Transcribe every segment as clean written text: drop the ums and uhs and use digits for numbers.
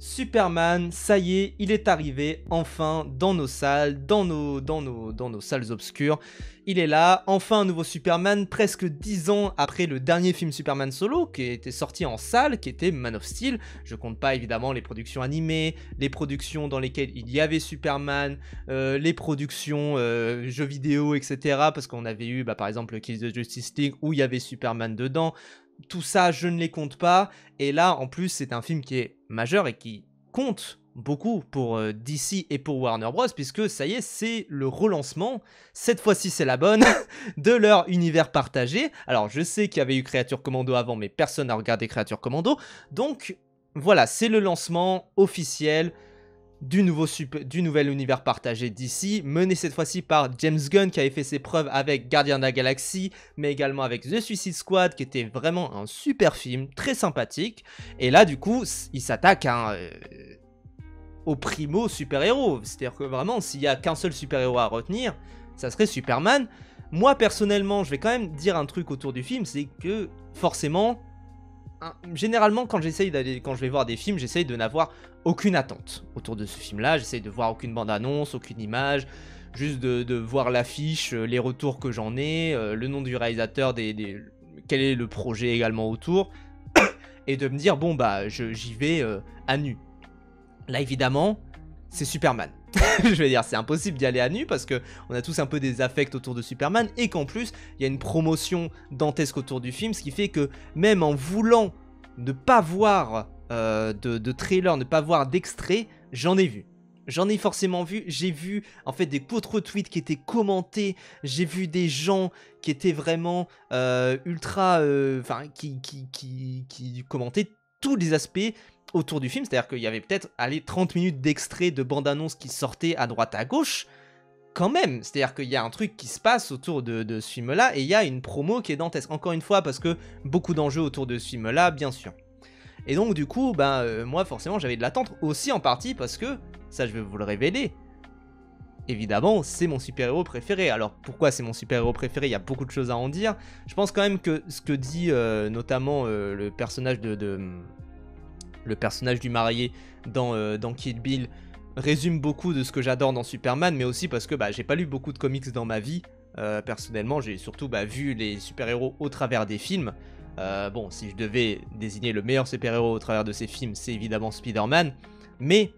Superman, ça y est, il est arrivé enfin dans nos salles, dans nos salles obscures. Il est là, enfin un nouveau Superman, presque 10 ans après le dernier film Superman solo qui était sorti en salle, qui était Man of Steel. Je compte pas évidemment les productions animées, les productions dans lesquelles il y avait Superman, les productions jeux vidéo, etc. Parce qu'on avait eu par exemple le Kill the Justice League où il y avait Superman dedans. Tout ça, je ne les compte pas. Et là, en plus, c'est un film qui est majeur et qui compte beaucoup pour DC et pour Warner Bros. Puisque ça y est, c'est le relancement. Cette fois-ci, c'est la bonne de leur univers partagé. Alors, je sais qu'il y avait eu Creature Commando avant, mais personne n'a regardé Creature Commando. Donc, voilà, c'est le lancement officiel du nouvel univers partagé d'ici, mené cette fois-ci par James Gunn qui avait fait ses preuves avec Gardiens de la Galaxie, mais également avec The Suicide Squad qui était vraiment un super film, très sympathique. Et là du coup, il s'attaque au primo super-héros, c'est-à-dire que vraiment s'il n'y a qu'un seul super-héros à retenir, ça serait Superman. Moi personnellement, je vais quand même dire un truc autour du film, c'est que forcément... Généralement, quand je vais voir des films, j'essaye de n'avoir aucune attente autour de ce film-là. J'essaye de voir aucune bande-annonce, aucune image, juste de voir l'affiche, les retours que j'en ai, le nom du réalisateur, quel est le projet également autour, et de me dire bon j'y vais à nu. Là évidemment, c'est Superman. Je vais dire, c'est impossible d'y aller à nu parce que on a tous un peu des affects autour de Superman et qu'en plus, il y a une promotion dantesque autour du film, ce qui fait que même en voulant ne pas voir de trailer, ne pas voir d'extrait, j'en ai vu. J'en ai forcément vu, j'ai vu en fait des contre-tweets qui étaient commentés, j'ai vu des gens qui étaient vraiment ultra... qui commentaient tous les aspects autour du film, c'est-à-dire qu'il y avait peut-être 30 minutes d'extrait de bande-annonce qui sortaient à droite à gauche, quand même, c'est-à-dire qu'il y a un truc qui se passe autour de ce film-là, et il y a une promo qui est dantesque, encore une fois, parce que beaucoup d'enjeux autour de ce film-là, bien sûr. Et donc du coup, moi forcément j'avais de l'attente, aussi en partie parce que, ça je vais vous le révéler, évidemment, c'est mon super-héros préféré. Alors, pourquoi c'est mon super-héros préféré? Il y a beaucoup de choses à en dire. Je pense quand même que ce que dit notamment le personnage le personnage du marié dans Kill Bill résume beaucoup de ce que j'adore dans Superman, mais aussi parce que j'ai pas lu beaucoup de comics dans ma vie. Personnellement, j'ai surtout vu les super-héros au travers des films. Bon, si je devais désigner le meilleur super-héros au travers de ces films, c'est évidemment Spider-Man. Mais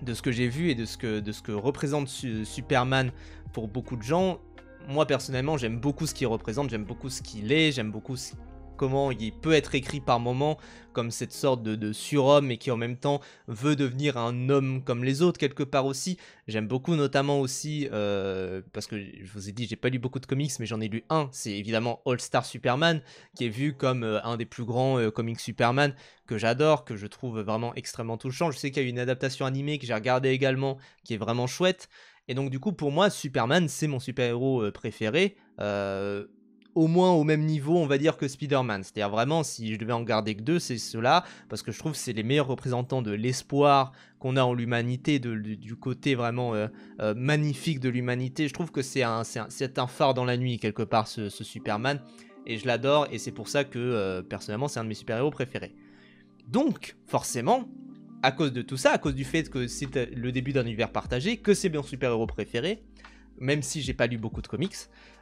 de ce que j'ai vu et de ce que représente Superman pour beaucoup de gens, moi personnellement, j'aime beaucoup ce qu'il représente, j'aime beaucoup ce qu'il est, j'aime beaucoup comment il peut être écrit par moments comme cette sorte de surhomme et qui en même temps veut devenir un homme comme les autres quelque part aussi. J'aime beaucoup notamment aussi, parce que je vous ai dit j'ai pas lu beaucoup de comics mais j'en ai lu un, c'est évidemment All Star Superman qui est vu comme un des plus grands comics Superman que j'adore, que je trouve vraiment extrêmement touchant. Je sais qu'il y a eu une adaptation animée que j'ai regardée également qui est vraiment chouette. Et donc du coup pour moi Superman c'est mon super-héros préféré, au moins au même niveau on va dire que Spider-Man, c'est-à-dire vraiment si je devais en garder que deux c'est ceux-là, parce que je trouve que c'est les meilleurs représentants de l'espoir qu'on a en l'humanité, du côté vraiment magnifique de l'humanité. Je trouve que c'est un phare dans la nuit quelque part ce Superman, et je l'adore, et c'est pour ça que personnellement c'est un de mes super-héros préférés. Donc forcément, à cause de tout ça, à cause du fait que c'est le début d'un univers partagé, que c'est mon super-héros préféré, même si j'ai pas lu beaucoup de comics,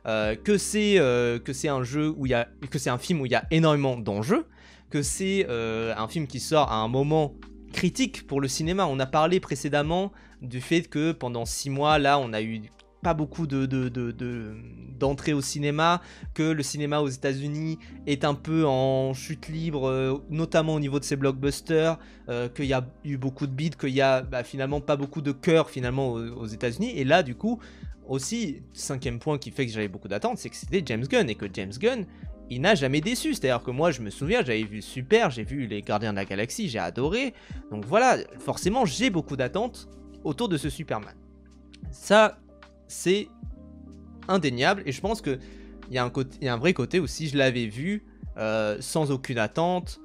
que c'est un jeu où que c'est un film où il y a énormément d'enjeux, que c'est un film qui sort à un moment critique pour le cinéma. On a parlé précédemment du fait que pendant 6 mois, là, on a eu pas beaucoup d'entrées au cinéma, que le cinéma aux États-Unis est un peu en chute libre, notamment au niveau de ses blockbusters, qu'il y a eu beaucoup de bides, qu'il y a finalement pas beaucoup de cœur finalement aux États-Unis. Et là, du coup, aussi, 5e point qui fait que j'avais beaucoup d'attentes, c'est que c'était James Gunn, et que James Gunn, il n'a jamais déçu. C'est-à-dire que moi, je me souviens, j'avais vu Super, j'ai vu les Gardiens de la Galaxie, j'ai adoré. Donc voilà, forcément, j'ai beaucoup d'attentes autour de ce Superman. Ça, c'est indéniable, et je pense qu'il y a un vrai côté aussi, je l'avais vu sans aucune attente,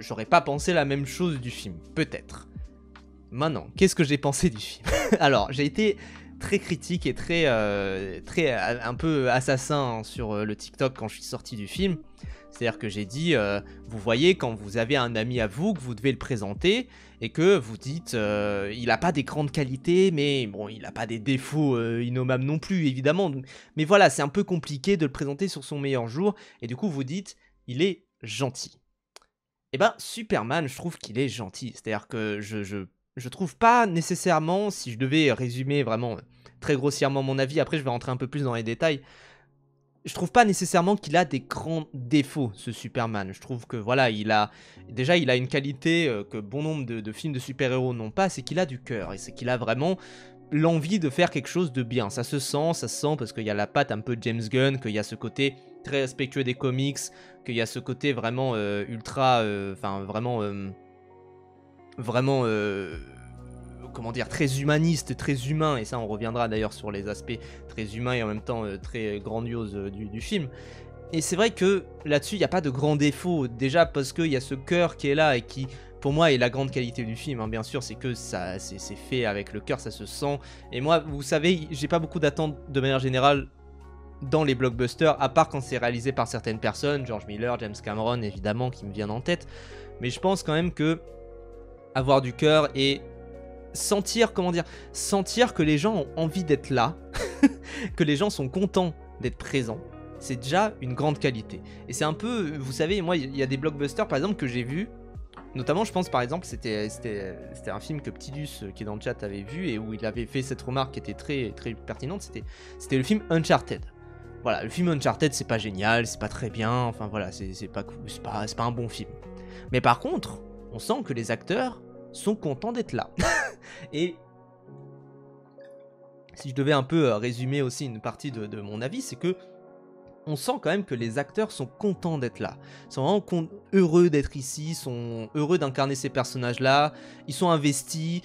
j'aurais pas pensé la même chose du film, peut-être. Maintenant, qu'est-ce que j'ai pensé du film? Alors, j'ai été très critique et un peu assassin hein, sur le TikTok quand je suis sorti du film. C'est-à-dire que j'ai dit, vous voyez, quand vous avez un ami à vous, que vous devez le présenter, et que vous dites, il n'a pas des grandes qualités, mais bon, il n'a pas des défauts innommables non plus, évidemment. Mais voilà, c'est un peu compliqué de le présenter sur son meilleur jour, et du coup, vous dites, il est gentil. Et ben, Superman, je trouve qu'il est gentil. C'est-à-dire que je trouve pas nécessairement, si je devais résumer vraiment très grossièrement mon avis, après je vais rentrer un peu plus dans les détails, je trouve pas nécessairement qu'il a des grands défauts, ce Superman. Je trouve que voilà, il a une qualité que bon nombre de films de super-héros n'ont pas, c'est qu'il a du cœur et c'est qu'il a vraiment l'envie de faire quelque chose de bien. Ça se sent parce qu'il y a la patte un peu James Gunn, qu'il y a ce côté très respectueux des comics, qu'il y a ce côté vraiment ultra, enfin vraiment comment dire, très humaniste, très humain, et ça on reviendra d'ailleurs sur les aspects très humains et en même temps très grandioses du film. Et c'est vrai que là-dessus il n'y a pas de grands défauts, déjà parce qu'il y a ce cœur qui est là et qui pour moi est la grande qualité du film, hein. Bien sûr c'est que ça c'est fait avec le cœur, ça se sent, et moi vous savez j'ai pas beaucoup d'attentes de manière générale dans les blockbusters, à part quand c'est réalisé par certaines personnes, George Miller, James Cameron évidemment qui me viennent en tête, mais je pense quand même que avoir du cœur et sentir que les gens ont envie d'être là, que les gens sont contents d'être présents, c'est déjà une grande qualité. Et c'est un peu, vous savez, moi il y a des blockbusters par exemple que j'ai vus, notamment je pense par exemple c'était un film que Ptidus qui est dans le chat avait vu et où il avait fait cette remarque qui était très, très pertinente, c'était le film Uncharted. Voilà, le film Uncharted c'est pas génial, c'est pas très bien, enfin voilà, c'est pas un bon film. Mais par contre, on sent que les acteurs sont contents d'être là. Et si je devais un peu résumer aussi une partie de mon avis, c'est que on sent quand même que les acteurs sont contents d'être là, sont vraiment heureux d'être ici, sont heureux d'incarner ces personnages-là, ils sont investis.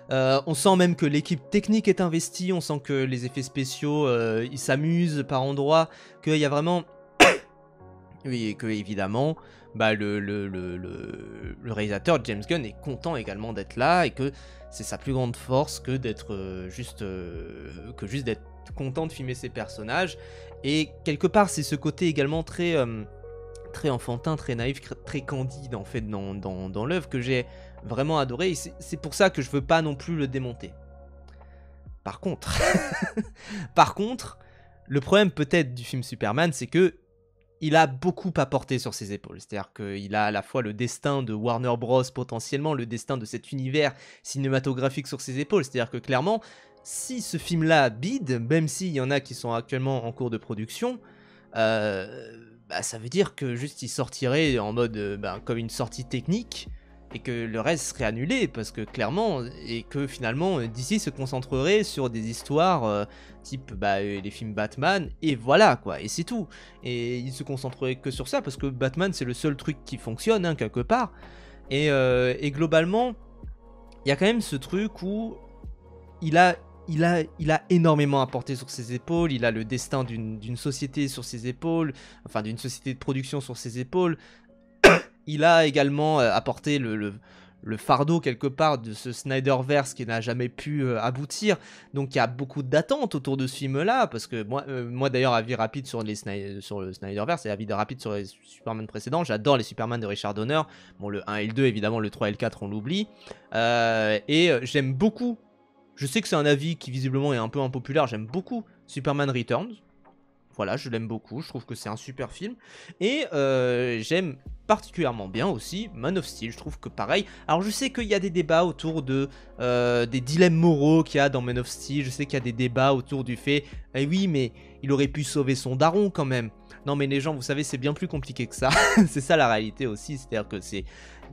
On sent même que l'équipe technique est investie, on sent que les effets spéciaux, ils s'amusent par endroits, qu'il y a vraiment... Oui, et que évidemment, bah, le réalisateur James Gunn est content également d'être là et que c'est sa plus grande force que d'être juste d'être content de filmer ses personnages. Et quelque part, c'est ce côté également très très enfantin, très naïf, très candide en fait dans l'œuvre que j'ai vraiment adoré. Et c'est pour ça que je veux pas non plus le démonter. Par contre, par contre, le problème peut-être du film Superman, c'est que il a beaucoup à porter sur ses épaules. C'est-à-dire qu'il a à la fois le destin de Warner Bros. Potentiellement, le destin de cet univers cinématographique sur ses épaules. C'est-à-dire que clairement, si ce film-là bide, même s'il y en a qui sont actuellement en cours de production, bah, ça veut dire que juste il sortirait en mode comme une sortie technique et que le reste serait annulé parce que clairement et que finalement DC se concentrerait sur des histoires type les films Batman et voilà quoi, et c'est tout, et il se concentrerait que sur ça parce que Batman c'est le seul truc qui fonctionne hein, quelque part, et globalement il y a quand même ce truc où il a énormément à porter sur ses épaules, il a le destin d'une société sur ses épaules, enfin d'une société de production sur ses épaules. Il a également apporté le fardeau quelque part de ce Snyderverse qui n'a jamais pu aboutir. Donc il y a beaucoup d'attentes autour de ce film-là, parce que moi d'ailleurs, avis rapide sur le Snyderverse et avis rapide sur les Superman précédents, j'adore les Superman de Richard Donner. Bon, le 1 et le 2 évidemment, le 3 et le 4 on l'oublie. J'aime beaucoup, je sais que c'est un avis qui visiblement est un peu impopulaire, j'aime beaucoup Superman Returns. Voilà, je l'aime beaucoup, je trouve que c'est un super film. Et j'aime particulièrement bien aussi Man of Steel, je trouve que pareil. Alors je sais qu'il y a des débats autour des dilemmes moraux qu'il y a dans Man of Steel, je sais qu'il y a des débats autour du fait, eh oui mais il aurait pu sauver son daron quand même. Non mais les gens, vous savez, c'est bien plus compliqué que ça, c'est ça la réalité aussi, c'est-à-dire que c'est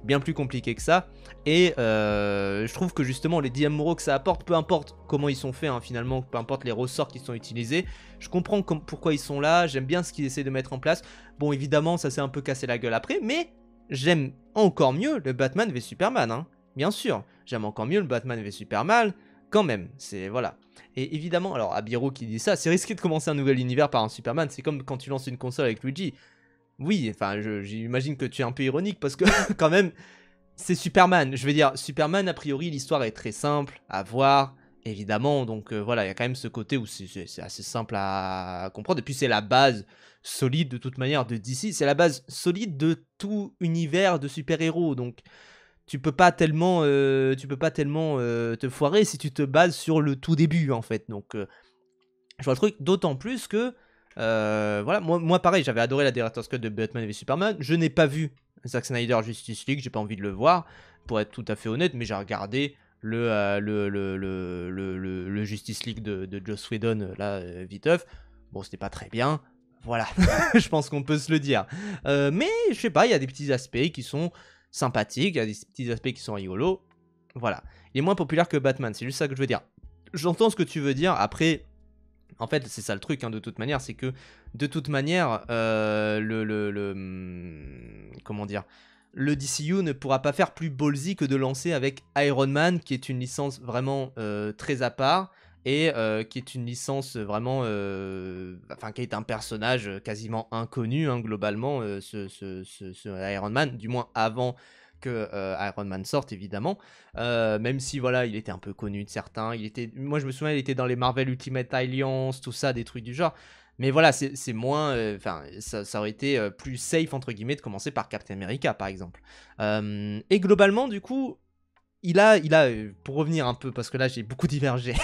bien plus compliqué que ça, et je trouve que justement les dilemmes moraux que ça apporte, peu importe comment ils sont faits hein, finalement, peu importe les ressorts qui sont utilisés, je comprends pourquoi ils sont là, j'aime bien ce qu'ils essaient de mettre en place. Bon évidemment ça s'est un peu cassé la gueule après, mais j'aime encore mieux le Batman v Superman, hein. Bien sûr, j'aime encore mieux le Batman v Superman, quand même, c'est voilà. Et évidemment, alors Abiro qui dit ça, c'est risqué de commencer un nouvel univers par un Superman, c'est comme quand tu lances une console avec Luigi. Oui, enfin, j'imagine que tu es un peu ironique parce que quand même, c'est Superman. Je veux dire, Superman, a priori, l'histoire est très simple à voir. évidemment. Donc voilà, il y a quand même ce côté où c'est assez simple à comprendre. Et puis c'est la base solide de toute manière de DC. C'est la base solide de tout univers de super-héros. Donc tu peux pas tellement te foirer si tu te bases sur le tout début en fait. Donc je vois le truc, d'autant plus que voilà, moi pareil, j'avais adoré la Director's Cut de Batman v Superman. Je n'ai pas vu Zack Snyder Justice League, j'ai pas envie de le voir, pour être tout à fait honnête, mais j'ai regardé le Justice League de Joss Whedon, là, viteuf. Bon, c'était pas très bien, voilà, je pense qu'on peut se le dire. Mais je sais pas, il y a des petits aspects qui sont sympathiques, il y a des petits aspects qui sont rigolos, voilà. Il est moins populaire que Batman, c'est juste ça que je veux dire. J'entends ce que tu veux dire, après... En fait, c'est ça le truc, hein, de toute manière, c'est que, de toute manière, comment dire, le DCU ne pourra pas faire plus ballsy que de lancer avec Iron Man, qui est une licence vraiment très à part, et qui est une licence vraiment, enfin, qui est un personnage quasiment inconnu, hein, globalement, ce Iron Man, du moins avant que Iron Man sorte, évidemment. Même si voilà, il était un peu connu de certains. Moi je me souviens, il était dans les Marvel Ultimate Alliance, tout ça, des trucs du genre. Mais voilà, c'est moins, enfin, ça aurait été plus safe entre guillemets de commencer par Captain America, par exemple. Et globalement, du coup, pour revenir un peu, parce que là j'ai beaucoup divergé,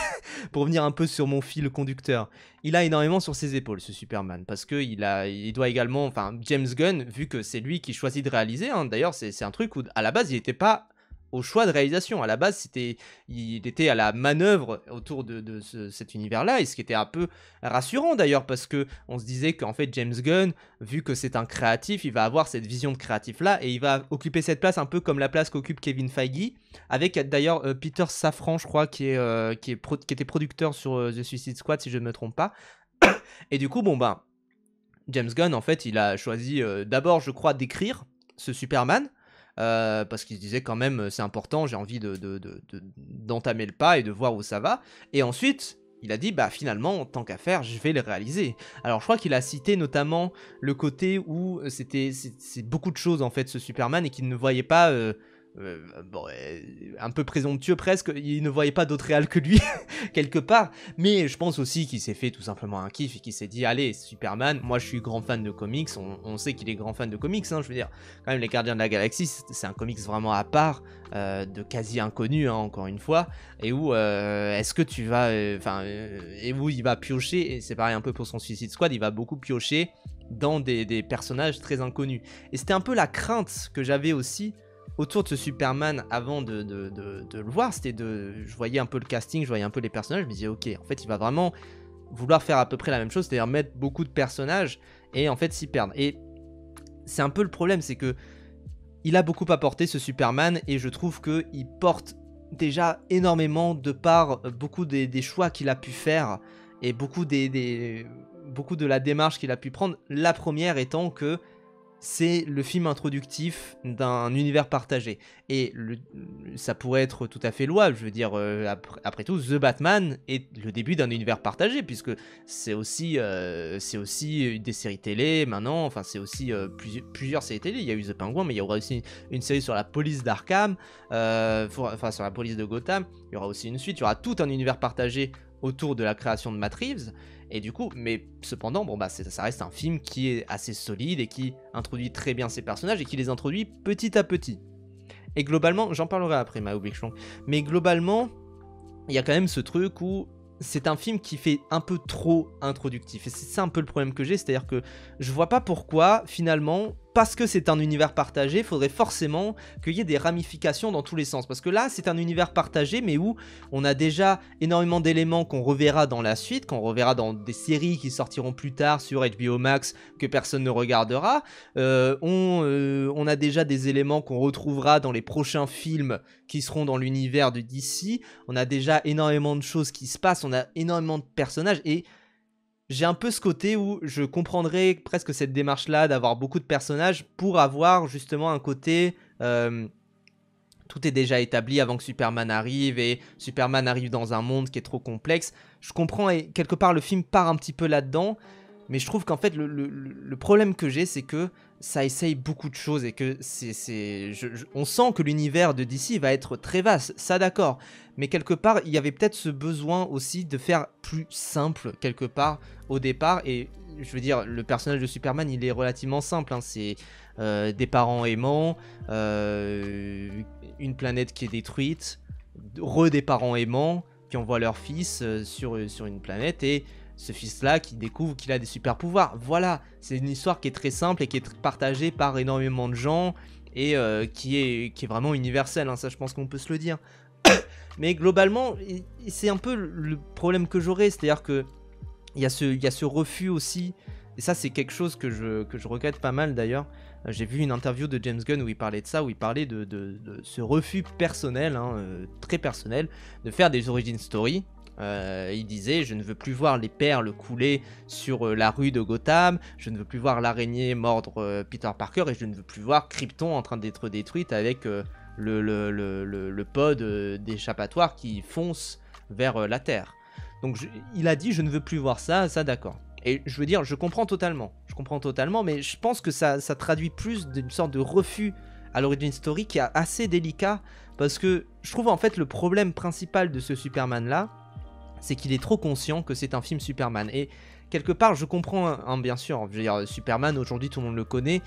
pour revenir un peu sur mon fil conducteur, il a énormément sur ses épaules ce Superman, parce que il doit également, enfin James Gunn, vu que c'est lui qui choisit de réaliser, hein, d'ailleurs c'est un truc où à la base il n'était pas au choix de réalisation, à la base il était à la manœuvre autour de cet univers-là, et ce qui était un peu rassurant d'ailleurs, parce que on se disait qu'en fait James Gunn, vu que c'est un créatif, il va avoir cette vision de créatif-là, et il va occuper cette place un peu comme la place qu'occupe Kevin Feige, avec d'ailleurs Peter Safran, je crois, qui était producteur sur The Suicide Squad, si je ne me trompe pas. Et du coup, bon ben, James Gunn, en fait, il a choisi d'abord, je crois, d'écrire ce Superman, parce qu'il se disait quand même, c'est important, j'ai envie d'entamer le pas et de voir où ça va. Et ensuite, il a dit, bah finalement, tant qu'à faire, je vais le réaliser. Alors je crois qu'il a cité notamment le côté où c'est beaucoup de choses en fait ce Superman, et qu'il ne voyait pas... bon, un peu présomptueux presque, il ne voyait pas d'autre réal que lui, quelque part, mais je pense aussi qu'il s'est fait tout simplement un kiff, et qu'il s'est dit, allez, Superman, moi je suis grand fan de comics, on sait qu'il est grand fan de comics, hein, je veux dire, quand même les Gardiens de la Galaxie, c'est un comics vraiment à part, de quasi inconnu, hein, encore une fois, et où est-ce que tu vas, et où il va piocher, et c'est pareil un peu pour son Suicide Squad, il va beaucoup piocher dans des personnages très inconnus, et c'était un peu la crainte que j'avais aussi autour de ce Superman avant de le voir. Je voyais un peu le casting, je voyais un peu les personnages, je me disais ok, en fait il va vraiment vouloir faire à peu près la même chose, c'est-à-dire mettre beaucoup de personnages et en fait s'y perdre. Et c'est un peu le problème, c'est que il a beaucoup apporté ce Superman, et je trouve qu'il porte déjà énormément de par beaucoup des choix qu'il a pu faire, et beaucoup beaucoup de la démarche qu'il a pu prendre. La première étant que c'est le film introductif d'un univers partagé. Et ça pourrait être tout à fait louable, je veux dire, après tout, The Batman est le début d'un univers partagé, puisque c'est aussi des séries télé maintenant, enfin c'est aussi plusieurs séries télé, il y a eu The Penguin, mais il y aura aussi une série sur la police d'Arkham, enfin sur la police de Gotham, il y aura aussi une suite, il y aura tout un univers partagé autour de la création de Matt Reeves. Et du coup, mais cependant, bon bah ça reste un film qui est assez solide et qui introduit très bien ses personnages et qui les introduit petit à petit. Et globalement, j'en parlerai après, ma Big Schlong, mais globalement, il y a quand même ce truc où c'est un film qui fait un peu trop introductif. Et c'est ça un peu le problème que j'ai, c'est-à-dire que je vois pas pourquoi, finalement, parce que c'est un univers partagé, il faudrait forcément qu'il y ait des ramifications dans tous les sens. Parce que là, c'est un univers partagé, mais où on a déjà énormément d'éléments qu'on reverra dans la suite, qu'on reverra dans des séries qui sortiront plus tard sur HBO Max, que personne ne regardera. On a déjà des éléments qu'on retrouvera dans les prochains films qui seront dans l'univers de DC. On a déjà énormément de choses qui se passent, on a énormément de personnages, et j'ai un peu ce côté où je comprendrais presque cette démarche-là d'avoir beaucoup de personnages pour avoir justement un côté... tout est déjà établi avant que Superman arrive, et Superman arrive dans un monde qui est trop complexe. Je comprends, et quelque part le film part un petit peu là-dedans, Mais je trouve qu'en fait, le problème que j'ai, c'est que ça essaye beaucoup de choses et que on sent que l'univers de DC va être très vaste, ça d'accord. Mais quelque part, il y avait peut-être ce besoin aussi de faire plus simple, quelque part, au départ. Et je veux dire, le personnage de Superman, il est relativement simple, hein. C'est des parents aimants, une planète qui est détruite, des parents aimants qui envoient leur fils sur une planète et ce fils-là qui découvre qu'il a des super pouvoirs. Voilà, c'est une histoire qui est très simple et qui est partagée par énormément de gens et qui est vraiment universelle, hein, ça je pense qu'on peut se le dire. Mais globalement, c'est un peu le problème que j'aurais, c'est-à-dire que il y a ce refus aussi, et ça c'est quelque chose que je regrette pas mal d'ailleurs. J'ai vu une interview de James Gunn où il parlait de ça, où il parlait de ce refus personnel, hein, très personnel, de faire des origin story. Il disait: je ne veux plus voir les perles couler sur la rue de Gotham, je ne veux plus voir l'araignée mordre Peter Parker, et je ne veux plus voir Krypton en train d'être détruite avec le pod d'échappatoire qui fonce vers la Terre. Donc il a dit: je ne veux plus voir ça d'accord. Et je veux dire, je comprends totalement, mais je pense que ça traduit plus d'une sorte de refus à l'origin story qui est assez délicat, parce que je trouve en fait le problème principal de ce Superman là, c'est qu'il est trop conscient que c'est un film Superman. Et quelque part, je comprends, hein, bien sûr, je veux dire, Superman, aujourd'hui, tout le monde le connaît,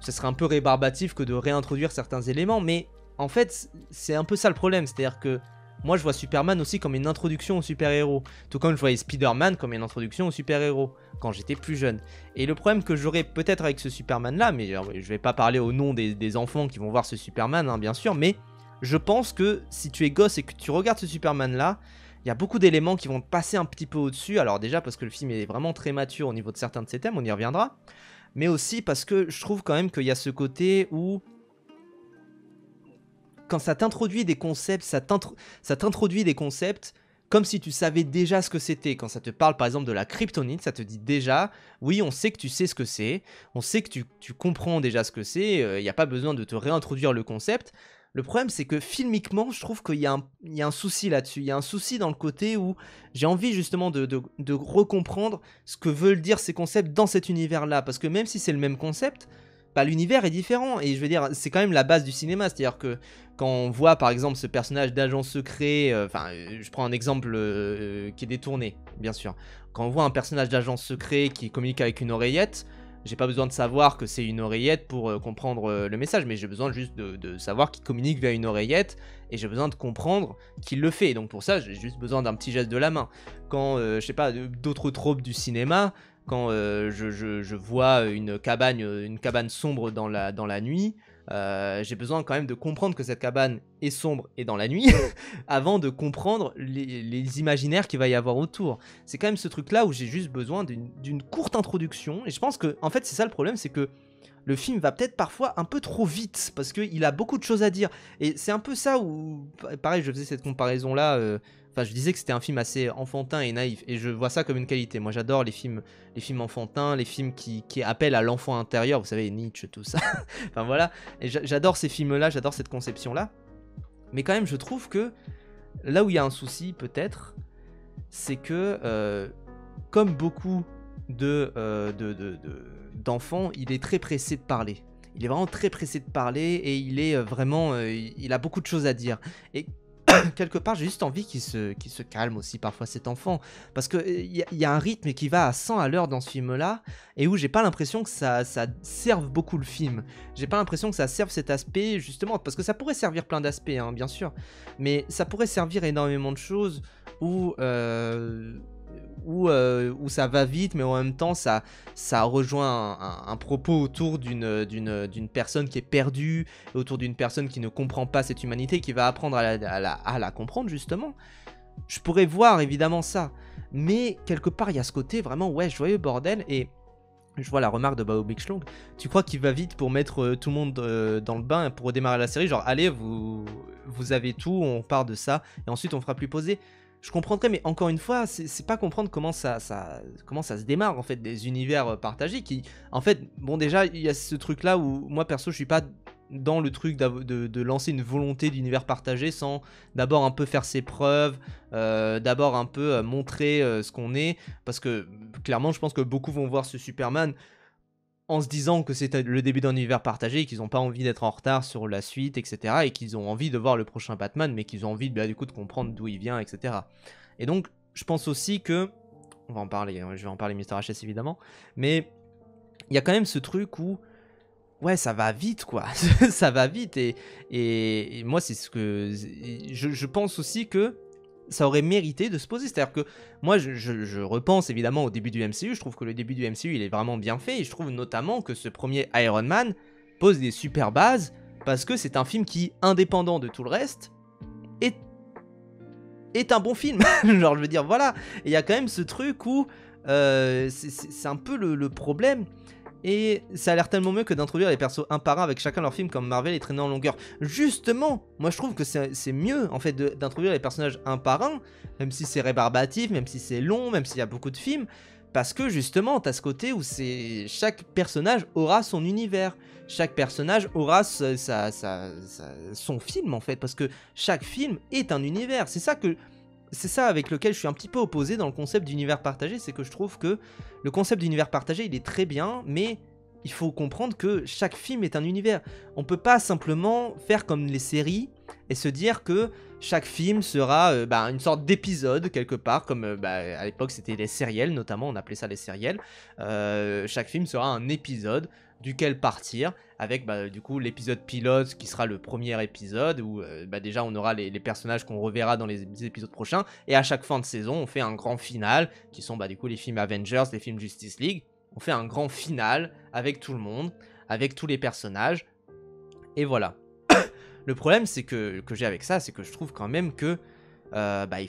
ce serait un peu rébarbatif que de réintroduire certains éléments, mais en fait, c'est un peu ça le problème, c'est-à-dire que moi, je vois Superman aussi comme une introduction aux super-héros, tout comme je voyais Spider-Man comme une introduction aux super-héros, quand j'étais plus jeune. Et le problème que j'aurais peut-être avec ce Superman-là, mais je vais pas parler au nom des enfants qui vont voir ce Superman, hein, bien sûr, mais je pense que si tu es gosse et que tu regardes ce Superman-là, il y a beaucoup d'éléments qui vont passer un petit peu au-dessus. Alors déjà parce que le film est vraiment très mature au niveau de certains de ses thèmes, on y reviendra. Mais aussi parce que je trouve quand même qu'il y a ce côté où, quand ça t'introduit des concepts, ça t'introduit des concepts comme si tu savais déjà ce que c'était. Quand ça te parle par exemple de la kryptonite, ça te dit déjà: oui, on sait que tu sais ce que c'est, on sait que tu comprends déjà ce que c'est, il n'y a pas besoin de te réintroduire le concept. Le problème, c'est que filmiquement, je trouve qu'il y a un souci là-dessus. Il y a un souci dans le côté où j'ai envie justement de recomprendre ce que veulent dire ces concepts dans cet univers-là. Parce que même si c'est le même concept, bah, l'univers est différent. Et je veux dire, c'est quand même la base du cinéma. C'est-à-dire que quand on voit par exemple ce personnage d'agent secret, je prends un exemple qui est détourné, bien sûr. Quand on voit un personnage d'agent secret qui communique avec une oreillette, j'ai pas besoin de savoir que c'est une oreillette pour comprendre le message, mais j'ai besoin juste de savoir qu'il communique via une oreillette, et j'ai besoin de comprendre qu'il le fait. Donc pour ça, j'ai juste besoin d'un petit geste de la main. Quand, je sais pas, d'autres tropes du cinéma, quand je vois une cabane sombre dans la nuit, j'ai besoin quand même de comprendre que cette cabane est sombre et dans la nuit avant de comprendre les imaginaires qu'il va y avoir autour. C'est quand même ce truc là où j'ai juste besoin d'une courte introduction, et je pense que en fait c'est ça le problème, c'est que le film va peut-être parfois un peu trop vite parce qu'il a beaucoup de choses à dire, et c'est un peu ça où, pareil, je faisais cette comparaison là, je disais que c'était un film assez enfantin et naïf, et je vois ça comme une qualité. Moi j'adore les films enfantins, les films qui appellent à l'enfant intérieur, vous savez, Nietzsche, tout ça. Enfin voilà, et j'adore ces films-là, j'adore cette conception-là. Mais quand même, je trouve que là où il y a un souci, peut-être, c'est que, comme beaucoup d'enfants, il est très pressé de parler. Il est vraiment très pressé de parler, et il est vraiment... il a beaucoup de choses à dire. Et quelque part, j'ai juste envie qu'il se calme aussi parfois, cet enfant, parce que y a un rythme qui va à 100 à l'heure dans ce film-là, et où j'ai pas l'impression que ça serve beaucoup le film. J'ai pas l'impression que ça serve cet aspect, justement, parce que ça pourrait servir plein d'aspects, hein, bien sûr, mais ça pourrait servir énormément de choses où ça va vite, mais en même temps ça rejoint un propos autour d'une personne qui est perdue, autour d'une personne qui ne comprend pas cette humanité, qui va apprendre à la comprendre, justement. Je pourrais voir évidemment ça, mais quelque part il y a ce côté vraiment ouais joyeux bordel. Et je vois la remarque de Bao Big Schlong: tu crois qu'il va vite pour mettre tout le monde dans le bain pour redémarrer la série, genre allez, vous avez tout, on part de ça et ensuite on fera plus poser. Je comprendrais, mais encore une fois, c'est pas comprendre comment ça se démarre en fait, des univers partagés qui, en fait, bon, déjà il y a ce truc là où moi perso je suis pas dans le truc de lancer une volonté d'univers partagé sans d'abord un peu faire ses preuves, d'abord un peu montrer ce qu'on est, parce que clairement je pense que beaucoup vont voir ce Superman en se disant que c'est le début d'un univers partagé et qu'ils n'ont pas envie d'être en retard sur la suite, etc. Et qu'ils ont envie de voir le prochain Batman, mais qu'ils ont envie du coup de comprendre d'où il vient, etc. Et donc je pense aussi que, on va en parler, je vais en parler Mister HS évidemment, mais il y a quand même ce truc où ouais, ça va vite, quoi. Ça va vite. Et moi, c'est ce que... Je pense aussi que ça aurait mérité de se poser. C'est-à-dire que moi, je repense évidemment au début du MCU. Je trouve que le début du MCU, il est vraiment bien fait. Et je trouve notamment que ce premier Iron Man pose des super bases parce que c'est un film qui, indépendant de tout le reste, est un bon film. Genre, je veux dire, voilà. Et il y a quand même ce truc où c'est un peu le problème. Et ça a l'air tellement mieux que d'introduire les persos un par un avec chacun leur film comme Marvel et traîner en longueur. Justement, moi je trouve que c'est mieux en fait d'introduire les personnages un par un, même si c'est rébarbatif, même si c'est long, même s'il y a beaucoup de films, parce que justement t'as ce côté où chaque personnage aura son univers, chaque personnage aura son film en fait, parce que chaque film est un univers. C'est ça avec lequel je suis un petit peu opposé dans le concept d'univers partagé, c'est que je trouve que le concept d'univers partagé, il est très bien, mais il faut comprendre que chaque film est un univers. On peut pas simplement faire comme les séries et se dire que chaque film sera une sorte d'épisode quelque part, comme à l'époque c'était les sériels notamment, on appelait ça les sériels. Chaque film sera un épisode duquel partir, avec du coup l'épisode pilote qui sera le premier épisode où déjà on aura les personnages qu'on reverra dans les épisodes prochains, et à chaque fin de saison on fait un grand final qui sont du coup les films Avengers, les films Justice League. On fait un grand final avec tout le monde, avec tous les personnages, et voilà. Le problème c'est que j'ai avec ça, c'est que je trouve quand même que il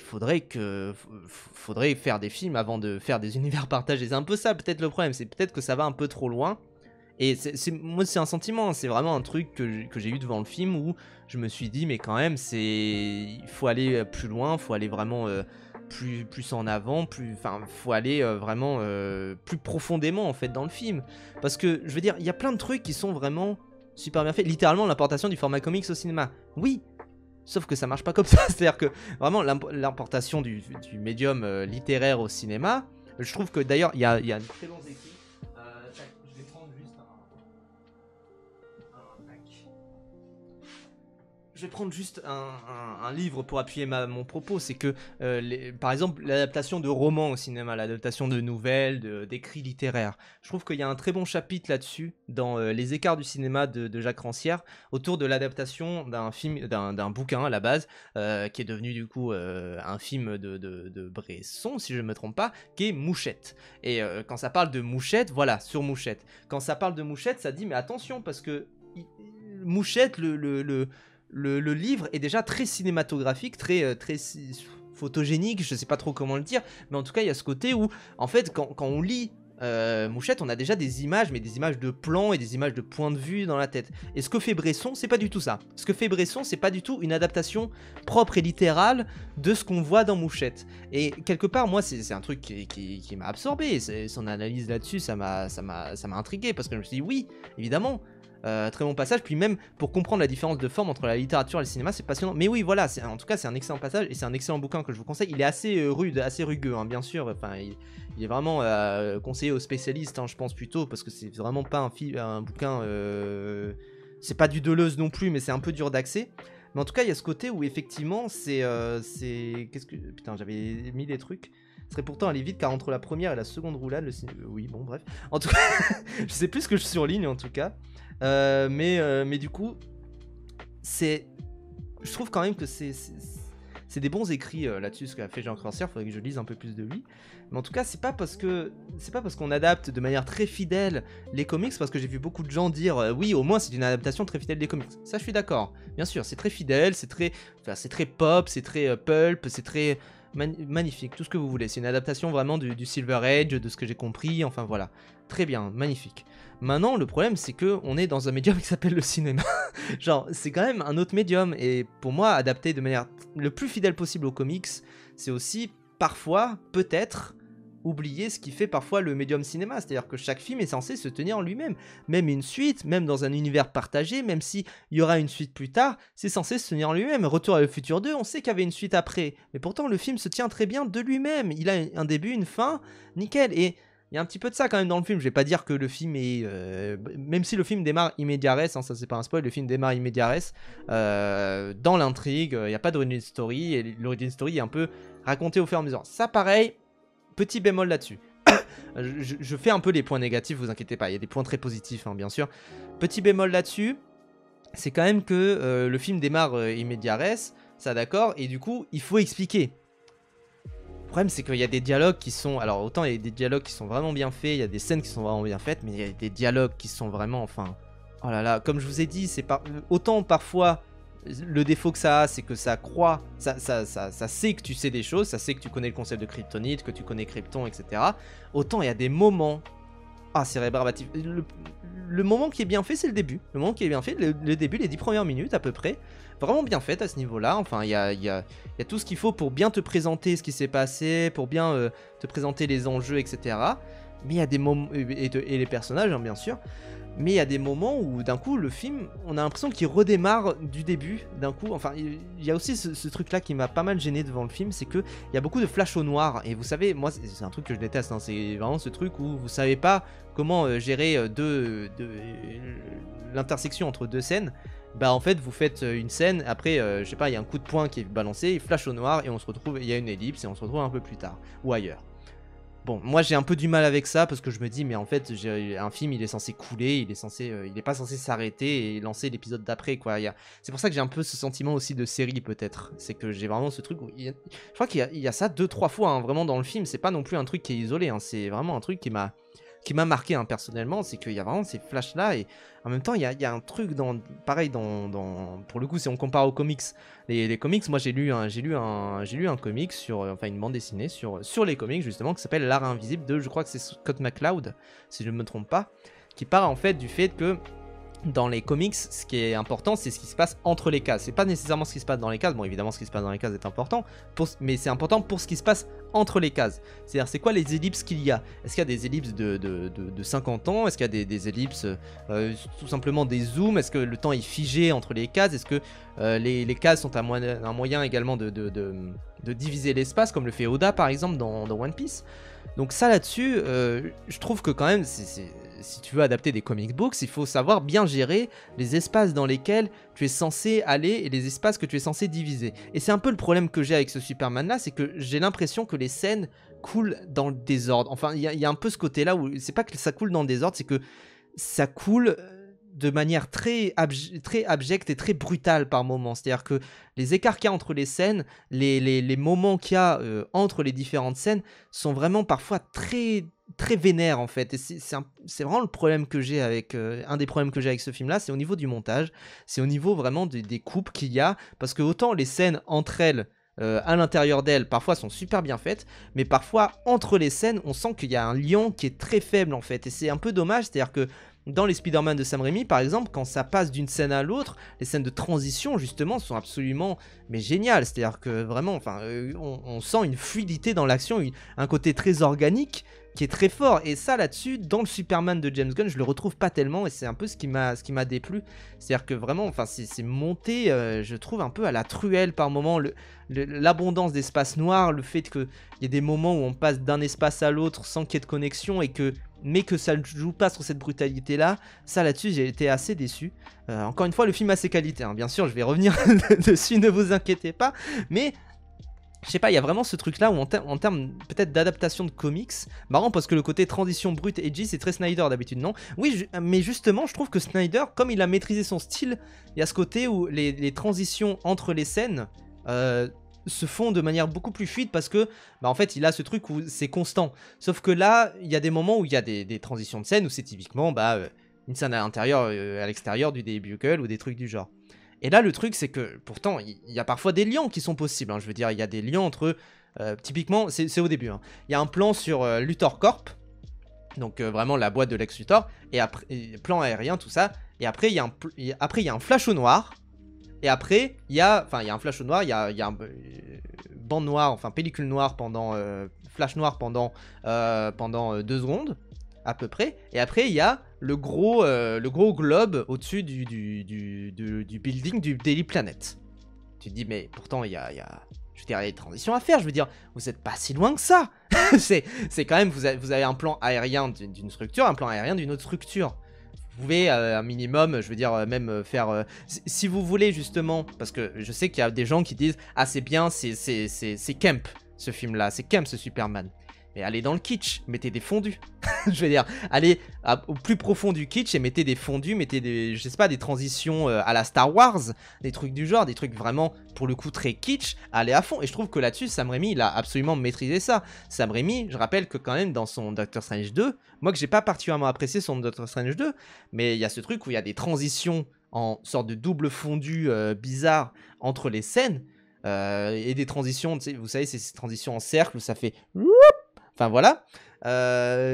faudrait faire des films avant de faire des univers partagés. C'est un peu ça peut-être le problème, c'est peut-être que ça va un peu trop loin. Et moi c'est un sentiment, c'est vraiment un truc que j'ai eu devant le film où je me suis dit mais quand même il faut aller plus loin, il faut aller vraiment plus en avant, faut aller vraiment plus profondément en fait dans le film. Parce que je veux dire, il y a plein de trucs qui sont vraiment super bien faits. Littéralement l'importation du format comics au cinéma, oui, sauf que ça marche pas comme ça. C'est-à-dire que vraiment l'importation du médium littéraire au cinéma, je trouve que d'ailleurs il y a un très long écrit. Je vais prendre juste Je vais prendre juste un livre pour appuyer mon propos. C'est que, par exemple, l'adaptation de romans au cinéma, l'adaptation de nouvelles, d'écrits littéraires. Je trouve qu'il y a un très bon chapitre là-dessus, dans Les écarts du cinéma de Jacques Rancière, autour de l'adaptation d'un bouquin à la base, qui est devenu du coup un film de Bresson, si je ne me trompe pas, qui est Mouchette. Et quand ça parle de Mouchette, voilà, sur Mouchette. Quand ça parle de Mouchette, ça dit, mais attention, parce que Mouchette, le livre est déjà très cinématographique, très photogénique, je sais pas trop comment le dire, mais en tout cas il y a ce côté où en fait quand on lit Mouchette, on a déjà des images, mais des images de plans et des images de points de vue dans la tête. Et ce que fait Bresson, c'est pas du tout ça. Ce que fait Bresson, c'est pas du tout une adaptation propre et littérale de ce qu'on voit dans Mouchette. Et quelque part, moi, c'est un truc qui m'a absorbé. Son analyse là-dessus, ça m'a intrigué, parce que je me suis dit, oui, évidemment, très bon passage, puis même pour comprendre la différence de forme entre la littérature et le cinéma, c'est passionnant. Mais oui, voilà, en tout cas c'est un excellent passage et c'est un excellent bouquin que je vous conseille. Il est assez rude, assez rugueux, hein, bien sûr. Enfin, il est vraiment conseillé aux spécialistes, hein, je pense plutôt, parce que c'est vraiment pas un bouquin. C'est pas du Deleuze non plus, mais c'est un peu dur d'accès. Mais en tout cas, il y a ce côté où effectivement, qu'est-ce que putain, j'avais mis des trucs. Ce serait pourtant aller vite car entre la première et la seconde roulade, oui, bon, bref. En tout cas, je sais plus ce que je surligne en tout cas. Mais du coup, je trouve quand même que c'est des bons écrits là-dessus, ce qu'a fait Jacques Rancière. Faudrait que je lise un peu plus de lui. Mais en tout cas, c'est pas parce qu'on adapte de manière très fidèle les comics, parce que j'ai vu beaucoup de gens dire oui, au moins c'est une adaptation très fidèle des comics. Ça, je suis d'accord. Bien sûr, c'est très fidèle, c'est très pop, c'est très pulp, c'est très magnifique, tout ce que vous voulez. C'est une adaptation vraiment du Silver Age, de ce que j'ai compris. Enfin voilà, très bien, magnifique. Maintenant, le problème, c'est que on est dans un médium qui s'appelle le cinéma. Genre, c'est quand même un autre médium. Et pour moi, adapter de manière le plus fidèle possible aux comics, c'est aussi parfois, peut-être, oublier ce qui fait parfois le médium cinéma, c'est-à-dire que chaque film est censé se tenir en lui-même. Même une suite, même dans un univers partagé, même s'il y aura une suite plus tard, c'est censé se tenir en lui-même. Retour à le futur 2, on sait qu'il y avait une suite après, mais pourtant le film se tient très bien de lui-même. Il a un début, une fin, nickel, et il y a un petit peu de ça quand même dans le film. Je vais pas dire que le film est... même si le film démarre immédiat res, hein, ça c'est pas un spoil, le film démarre immédiat res, dans l'intrigue, il n'y a pas d'origin story, et l'origin story est un peu racontée au fur et à mesure. Ça pareil, petit bémol là-dessus. je fais un peu les points négatifs, vous inquiétez pas, il y a des points très positifs, hein, bien sûr. Petit bémol là-dessus, c'est quand même que le film démarre immédiat res, ça d'accord, et du coup, il faut expliquer. Le problème, c'est qu'il y a des dialogues qui sont... Alors, autant il y a des dialogues qui sont vraiment bien faits, il y a des scènes qui sont vraiment bien faites, mais il y a des dialogues qui sont vraiment... Enfin... Oh là là, comme je vous ai dit, c'est pas... Autant parfois, le défaut que ça a, c'est que ça croit... Ça sait que tu sais des choses, ça sait que tu connais le concept de kryptonite, que tu connais Krypton, etc. Autant il y a des moments... Ah, c'est rébarbatif. Le moment qui est bien fait, c'est le début. Le moment qui est bien fait, le début, les 10 premières minutes à peu près. Vraiment bien fait à ce niveau-là. Enfin, il y a tout ce qu'il faut pour bien te présenter ce qui s'est passé, pour bien te présenter les enjeux, etc. Mais il y a des moments... Et les personnages, hein, bien sûr. Mais il y a des moments où, d'un coup, le film, on a l'impression qu'il redémarre du début, d'un coup. Enfin, il y a aussi ce truc-là qui m'a pas mal gêné devant le film, c'est qu'il y a beaucoup de flash au noir. Et vous savez, moi, c'est un truc que je déteste, hein, c'est vraiment ce truc où vous savez pas comment gérer l'intersection entre deux scènes. Bah en fait vous faites une scène, après je sais pas, il y a un coup de poing qui est balancé, il flash au noir et on se retrouve, il y a une ellipse et on se retrouve un peu plus tard, ou ailleurs. Bon, moi j'ai un peu du mal avec ça parce que je me dis mais en fait un film il est censé couler, il est pas censé s'arrêter et lancer l'épisode d'après quoi. C'est pour ça que j'ai un peu ce sentiment aussi de série peut-être, c'est que j'ai vraiment ce truc où je crois qu'il y a ça 2-3 fois hein, vraiment dans le film, c'est pas non plus un truc qui est isolé, hein, c'est vraiment un truc qui m'a marqué hein, personnellement, c'est qu'il y a vraiment ces flashs là et en même temps il y a un truc pareil pour le coup si on compare aux comics, les comics, moi j'ai lu un comic enfin une bande dessinée sur les comics justement qui s'appelle L'Art Invisible de, je crois que c'est Scott McCloud si je ne me trompe pas, qui part en fait du fait que dans les comics, ce qui est important, c'est ce qui se passe entre les cases. C'est pas nécessairement ce qui se passe dans les cases. Bon, évidemment, ce qui se passe dans les cases est important, mais c'est important pour ce qui se passe entre les cases. C'est-à-dire, c'est quoi les ellipses qu'il y a? Est-ce qu'il y a des ellipses de 50 ans? Est-ce qu'il y a des ellipses, tout simplement des zooms? Est-ce que le temps est figé entre les cases? Est-ce que les cases sont un moyen également de diviser l'espace, comme le fait Oda, par exemple, dans One Piece? Donc ça, là-dessus, je trouve que quand même, si tu veux adapter des comic books, il faut savoir bien gérer les espaces dans lesquels tu es censé aller et les espaces que tu es censé diviser. Et c'est un peu le problème que j'ai avec ce Superman là, c'est que j'ai l'impression que les scènes coulent dans le désordre. Enfin, il y a un peu ce côté là où c'est pas que ça coule dans le désordre, c'est que ça coule de manière très abjecte et très brutale par moments. C'est-à-dire que les écarts qu'il y a entre les scènes, les moments qu'il y a entre les différentes scènes sont vraiment parfois très vénères en fait. Et c'est vraiment le problème que j'ai avec... un des problèmes que j'ai avec ce film-là, c'est au niveau du montage, c'est au niveau vraiment des coupes qu'il y a, parce que autant les scènes entre elles, à l'intérieur d'elles, parfois sont super bien faites, mais parfois entre les scènes, on sent qu'il y a un lien qui est très faible en fait. Et c'est un peu dommage, c'est-à-dire que dans les Spider-Man de Sam Raimi, par exemple, quand ça passe d'une scène à l'autre, les scènes de transition, justement, sont absolument géniales. C'est-à-dire que vraiment, enfin, on sent une fluidité dans l'action, un côté très organique qui est très fort. Et ça, là-dessus, dans le Superman de James Gunn, je le retrouve pas tellement. Et c'est un peu ce qui m'a déplu. C'est-à-dire que vraiment, enfin, c'est monté, je trouve, un peu à la truelle par moment. L'abondance d'espace noir, le fait qu'il y ait des moments où on passe d'un espace à l'autre sans qu'il y ait de connexion mais que ça ne joue pas sur cette brutalité là, ça là-dessus j'ai été assez déçu. Encore une fois, le film a ses qualités, hein. Bien sûr je vais revenir dessus, ne vous inquiétez pas, mais je sais pas, il y a vraiment ce truc là où en termes peut-être d'adaptation de comics, marrant parce que le côté transition brute edgy c'est très Snyder d'habitude, non? Oui, mais justement je trouve que Snyder, comme il a maîtrisé son style, il y a ce côté où les transitions entre les scènes se font de manière beaucoup plus fluide parce que en fait il a ce truc où c'est constant, sauf que là il y a des moments où il y a des transitions de scène où c'est typiquement une scène à l'intérieur, à l'extérieur du début ou des trucs du genre. Et là le truc c'est que pourtant il y a parfois des liens qui sont possibles, hein. Je veux dire il y a des liens entre typiquement c'est au début, hein. Il y a un plan sur Luthor Corp, donc vraiment la boîte de Lex Luthor, et après plan aérien tout ça, et après il y a un flash au noir. Et après, il y a un flash au noir, il y a un bande noire, enfin pellicule noire pendant flash noir pendant 2 secondes à peu près, et après il y a le gros globe au-dessus du building du Daily Planet. Tu te dis mais pourtant il y a je veux dire, il y a des transitions à faire, je veux dire, vous êtes pas si loin que ça. c'est quand même, vous avez un plan aérien d'une structure, un plan aérien d'une autre structure. Vous pouvez un minimum, je veux dire, même faire... si vous voulez justement, parce que je sais qu'il y a des gens qui disent « Ah c'est bien, c'est camp ce film-là, c'est camp ce Superman ». Mais allez dans le kitsch, mettez des fondus. Je veux dire, allez au plus profond du kitsch et mettez des fondus, mettez des, je sais pas, des transitions à la Star Wars, des trucs du genre, des trucs vraiment, pour le coup, très kitsch, allez à fond. Et je trouve que là-dessus, Sam Raimi, il a absolument maîtrisé ça. Sam Raimi, je rappelle que quand même, dans son Doctor Strange 2, moi que j'ai pas particulièrement apprécié son Doctor Strange 2, mais il y a ce truc où il y a des transitions en sorte de double fondu bizarre entre les scènes, et des transitions, vous savez, c'est ces transitions en cercle où ça fait... Enfin voilà,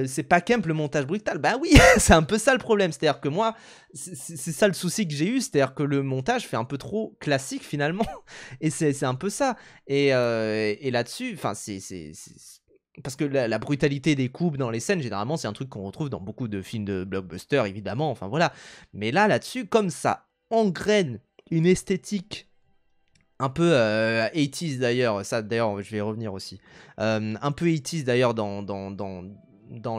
c'est pas camp le montage brutal. Bah oui, c'est un peu ça le problème. C'est-à-dire que moi, c'est ça le souci que j'ai eu. C'est-à-dire que le montage fait un peu trop classique finalement. Et c'est un peu ça. Et là-dessus, enfin, parce que la brutalité des coupes dans les scènes, généralement, c'est un truc qu'on retrouve dans beaucoup de films de blockbuster, évidemment. Enfin voilà. Mais là-dessus, comme ça engraine une esthétique un peu 80s d'ailleurs, ça d'ailleurs je vais y revenir aussi, un peu 80s d'ailleurs dans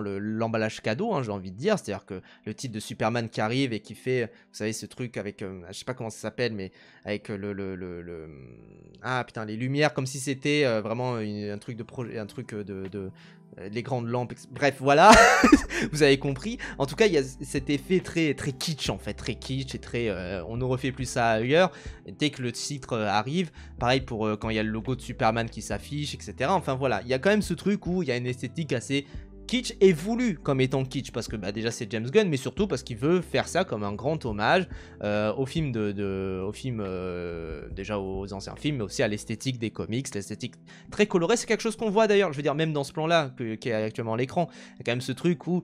l'emballage cadeau, hein, j'ai envie de dire, c'est-à-dire que le titre de Superman qui arrive et qui fait, vous savez, ce truc avec, je sais pas comment ça s'appelle, mais avec ah putain, les lumières, comme si c'était vraiment un truc de projet, un truc les grandes lampes, bref, voilà, vous avez compris. En tout cas, il y a cet effet très, très kitsch, en fait, très kitsch et très... on ne refait plus ça ailleurs. Et dès que le titre arrive, pareil pour quand il y a le logo de Superman qui s'affiche, etc. Enfin, voilà, il y a quand même ce truc où il y a une esthétique assez kitsch et voulu comme étant kitsch, parce que bah, déjà c'est James Gunn, mais surtout parce qu'il veut faire ça comme un grand hommage au film déjà aux anciens films, mais aussi à l'esthétique des comics, l'esthétique très colorée. C'est quelque chose qu'on voit d'ailleurs, je veux dire, même dans ce plan là qui est actuellement à l'écran, il y a quand même ce truc où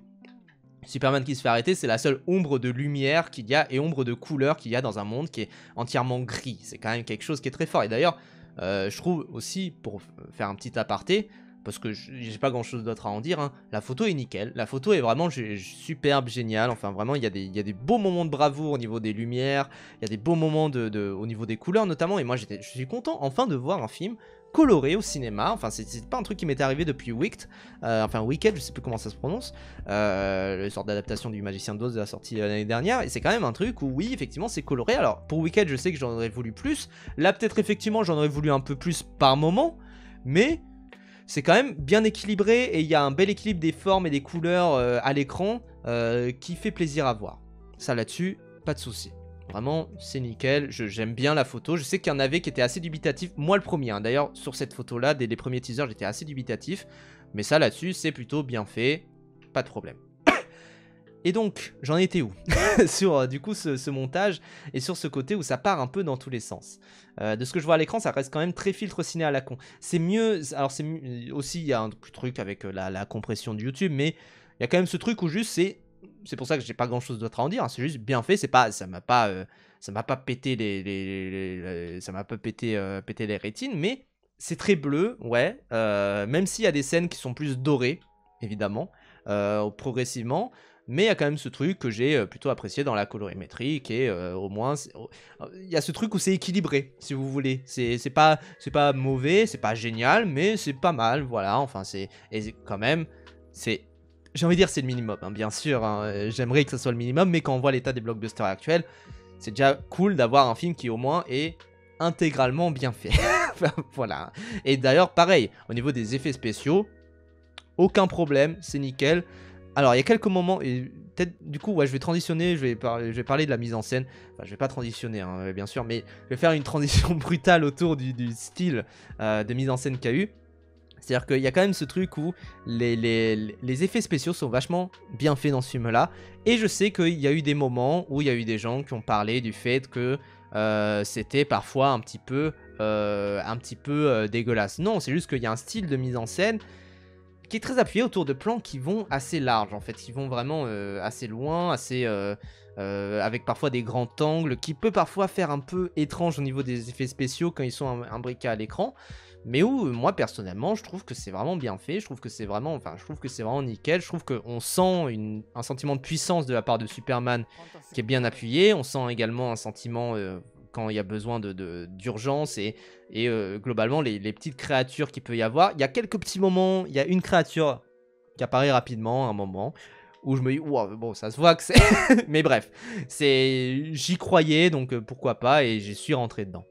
Superman qui se fait arrêter, c'est la seule ombre de lumière qu'il y a et ombre de couleur qu'il y a dans un monde qui est entièrement gris. C'est quand même quelque chose qui est très fort. Et d'ailleurs, je trouve aussi, pour faire un petit aparté, parce que j'ai pas grand chose d'autre à en dire, hein, la photo est nickel. La photo est vraiment superbe, géniale. Enfin, vraiment, il y a des beaux moments de bravoure au niveau des lumières. Il y a des beaux moments au niveau des couleurs, notamment. Et moi, je suis content enfin de voir un film coloré au cinéma. Enfin, c'est pas un truc qui m'était arrivé depuis Wicked, enfin Wicked, je sais plus comment ça se prononce, une sorte d'adaptation du Magicien d'Oz de la sortie l'année dernière, et c'est quand même un truc où oui, effectivement, c'est coloré. Alors pour Wicked, je sais que j'en aurais voulu plus. Là, peut-être effectivement, j'en aurais voulu un peu plus par moment, mais c'est quand même bien équilibré et il y a un bel équilibre des formes et des couleurs à l'écran qui fait plaisir à voir. Ça là-dessus, pas de souci. Vraiment, c'est nickel, j'aime bien la photo. Je sais qu'il y en avait qui étaient assez dubitatifs. Moi, le premier, hein. D'ailleurs, sur cette photo-là, dès les premiers teasers, j'étais assez dubitatif. Mais ça, là-dessus, c'est plutôt bien fait. Pas de problème. Et donc, j'en étais où sur, du coup, ce montage et sur ce côté où ça part un peu dans tous les sens. De ce que je vois à l'écran, ça reste quand même très filtre ciné à la con. C'est mieux... Alors, c'est aussi, il y a un truc avec la compression de YouTube, mais il y a quand même ce truc où juste c'est pour ça que j'ai pas grand chose d'autre à en dire, hein. C'est juste bien fait, c'est pas, ça m'a pas pété ça m'a pas pété les rétines, mais c'est très bleu, ouais, même s'il y a des scènes qui sont plus dorées, évidemment, progressivement, mais il y a quand même ce truc que j'ai plutôt apprécié dans la colorimétrie, qui est au moins, il y a ce truc où c'est équilibré, si vous voulez, c'est pas mauvais, c'est pas génial, mais c'est pas mal, voilà, enfin et quand même, j'ai envie de dire c'est le minimum, hein, bien sûr, hein, j'aimerais que ça soit le minimum, mais quand on voit l'état des blockbusters actuels, c'est déjà cool d'avoir un film qui au moins est intégralement bien fait. Enfin, voilà. Et d'ailleurs, pareil, au niveau des effets spéciaux, aucun problème, c'est nickel. Alors, il y a quelques moments, et peut-être, du coup, ouais, je vais transitionner, je vais parler de la mise en scène. Enfin, je vais pas transitionner, hein, bien sûr, mais je vais faire une transition brutale autour du style de mise en scène qu'il y a eu. C'est-à-dire qu'il y a quand même ce truc où les effets spéciaux sont vachement bien faits dans ce film-là. Et je sais qu'il y a eu des moments où il y a eu des gens qui ont parlé du fait que c'était parfois un petit peu dégueulasse. Non, c'est juste qu'il y a un style de mise en scène qui est très appuyé autour de plans qui vont assez larges en fait, qui vont vraiment assez loin, assez avec parfois des grands angles, qui peut parfois faire un peu étrange au niveau des effets spéciaux quand ils sont imbriqués à l'écran, mais où moi personnellement je trouve que c'est vraiment bien fait, je trouve que c'est vraiment, nickel, je trouve qu'on sent un sentiment de puissance de la part de Superman qui est bien appuyé, on sent également un sentiment quand il y a besoin d'urgence et globalement les petites créatures qu'il peut y avoir. Il y a quelques petits moments, il y a une créature qui apparaît rapidement à un moment où je me dis, wow, bon ça se voit que c'est... Mais bref, j'y croyais donc pourquoi pas et j'y suis rentré dedans.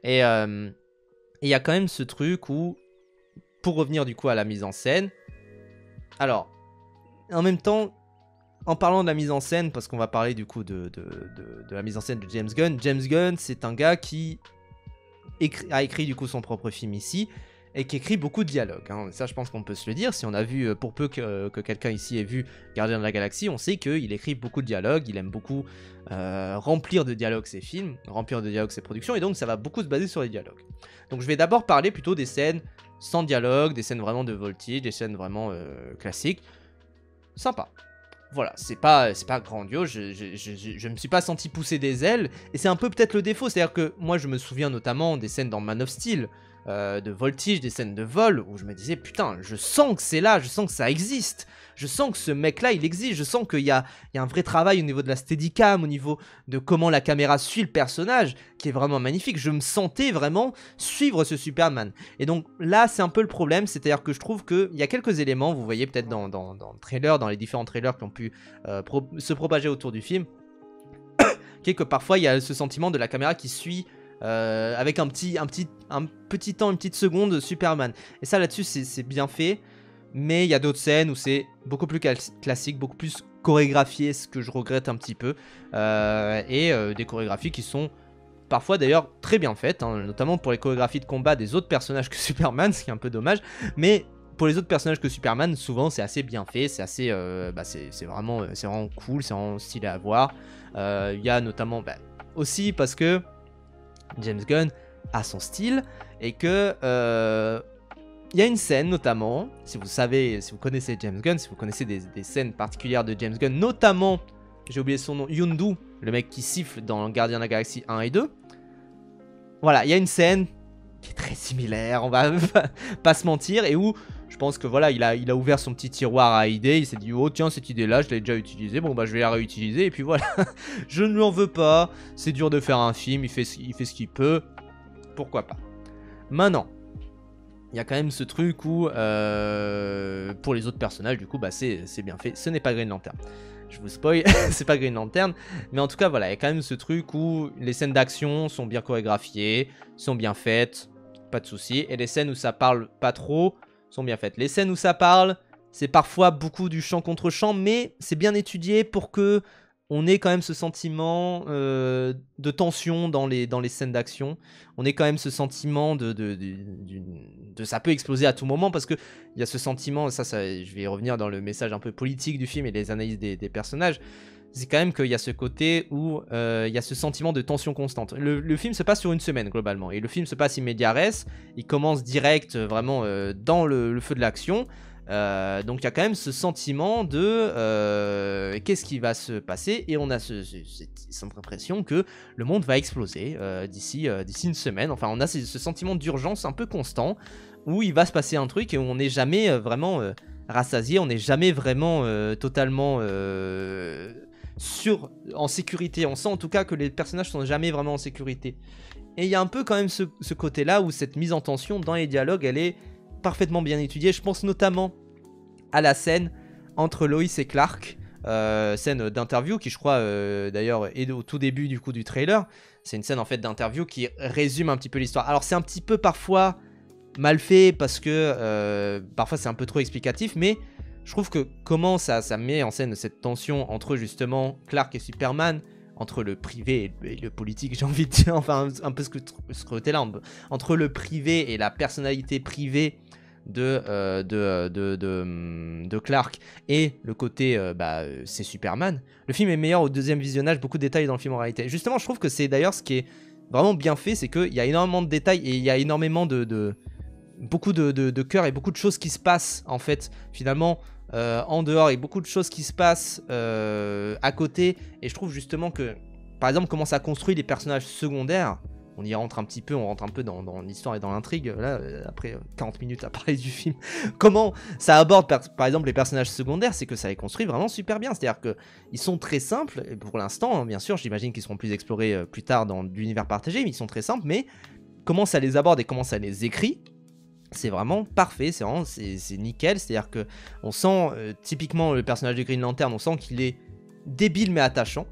Et il y a quand même ce truc où, pour revenir du coup à la mise en scène, alors en même temps, en parlant de la mise en scène, parce qu'on va parler du coup de la mise en scène de James Gunn, c'est un gars qui a écrit du coup son propre film ici, et qui écrit beaucoup de dialogues. Hein. Ça je pense qu'on peut se le dire, si on a vu, pour peu que quelqu'un ici ait vu Gardien de la Galaxie, on sait qu'il écrit beaucoup de dialogues, il aime beaucoup remplir de dialogues ses films, remplir de dialogues ses productions, et donc ça va beaucoup se baser sur les dialogues. Donc je vais d'abord parler plutôt des scènes sans dialogue, des scènes vraiment de voltige, des scènes vraiment classiques, sympa. Voilà, c'est pas grandiose, je me suis pas senti pousser des ailes, et c'est un peu peut-être le défaut, c'est-à-dire que moi je me souviens notamment des scènes dans Man of Steel, de voltige, des scènes de vol, où je me disais putain, je sens que c'est là, je sens que ça existe, je sens que ce mec-là il existe, je sens qu'il y a un vrai travail au niveau de la steadicam, au niveau de comment la caméra suit le personnage, qui est vraiment magnifique, je me sentais vraiment suivre ce Superman. Et donc là c'est un peu le problème, c'est-à-dire que je trouve qu'il y a quelques éléments, vous voyez peut-être dans le trailer, dans les différents trailers qui ont pu se propager autour du film, qui est que parfois il y a ce sentiment de la caméra qui suit avec un petit temps, une petite seconde Superman. Et ça là-dessus c'est bien fait, mais il y a d'autres scènes où c'est beaucoup plus classique, beaucoup plus chorégraphié, ce que je regrette un petit peu, et des chorégraphies qui sont parfois d'ailleurs très bien faites, hein, notamment pour les chorégraphies de combat des autres personnages que Superman, ce qui est un peu dommage, mais pour les autres personnages que Superman, souvent c'est assez bien fait, c'est assez, c'est vraiment cool, c'est vraiment stylé à voir. Il y a notamment aussi parce que James Gunn a son style et que il y a une scène notamment, si vous connaissez James Gunn, si vous connaissez des scènes particulières de James Gunn, notamment, j'ai oublié son nom, Yondu, le mec qui siffle dans Gardien de la Galaxie 1 et 2. Voilà, il y a une scène qui est très similaire, on va pas se mentir, et où je pense que voilà, il a ouvert son petit tiroir à idées, il s'est dit oh tiens cette idée là je l'ai déjà utilisée, bon bah je vais la réutiliser et puis voilà. Je ne lui en veux pas, c'est dur de faire un film, il fait ce qu'il peut, pourquoi pas. Maintenant, il y a quand même ce truc où pour les autres personnages du coup c'est bien fait, ce n'est pas Green Lantern. Je vous spoil, c'est pas Green Lantern, mais en tout cas voilà, il y a quand même ce truc où les scènes d'action sont bien chorégraphiées, sont bien faites, pas de soucis, et les scènes où ça parle pas trop sont bien faites. Les scènes où ça parle, c'est parfois beaucoup du chant contre chant, mais c'est bien étudié pour que on ait quand même ce sentiment de tension dans les scènes d'action. On ait quand même ce sentiment de ça peut exploser à tout moment, parce que il y a ce sentiment, ça je vais y revenir dans le message un peu politique du film et les analyses des personnages. C'est quand même qu'il y a ce côté où il y a ce sentiment de tension constante. Le film se passe sur une semaine globalement, et le film se passe in media res, il commence direct vraiment dans le feu de l'action. Donc il y a quand même ce sentiment de qu'est-ce qui va se passer, et on a cette impression que le monde va exploser d'ici une semaine. Enfin on a ce sentiment d'urgence un peu constant, où il va se passer un truc et où on n'est jamais vraiment rassasié, on n'est jamais vraiment totalement en sécurité. On sent en tout cas que les personnages sont jamais vraiment en sécurité. Et il y a un peu quand même ce côté-là où cette mise en tension dans les dialogues, elle est parfaitement bien étudiée. Je pense notamment à la scène entre Lois et Clark, scène d'interview qui je crois d'ailleurs est au tout début du coup du trailer. C'est une scène en fait d'interview qui résume un petit peu l'histoire. Alors c'est un petit peu parfois mal fait parce que parfois c'est un peu trop explicatif, mais je trouve que comment ça met en scène cette tension entre justement Clark et Superman, entre le privé et le politique, j'ai envie de dire, enfin un peu ce côté-là, entre le privé et la personnalité privée de Clark et le côté c'est Superman. Le film est meilleur au deuxième visionnage, beaucoup de détails dans le film en réalité. Justement, je trouve que c'est d'ailleurs ce qui est vraiment bien fait, c'est qu'il y a énormément de détails et il y a énormément de beaucoup de cœur et beaucoup de choses qui se passent, en fait, finalement, en dehors, et beaucoup de choses qui se passent à côté. Et je trouve justement que, par exemple, comment ça construit les personnages secondaires. On y rentre un petit peu, on rentre un peu dans l'histoire et dans l'intrigue, là, après 40 minutes à parler du film. Comment ça aborde, par exemple, les personnages secondaires, c'est que ça les construit vraiment super bien. C'est-à-dire qu'ils sont très simples, et pour l'instant, hein, bien sûr, j'imagine qu'ils seront plus explorés plus tard dans l'univers partagé, mais ils sont très simples, mais comment ça les aborde et comment ça les écrit, c'est vraiment parfait, c'est nickel. C'est-à-dire que on sent, typiquement, le personnage de Green Lantern, on sent qu'il est débile mais attachant.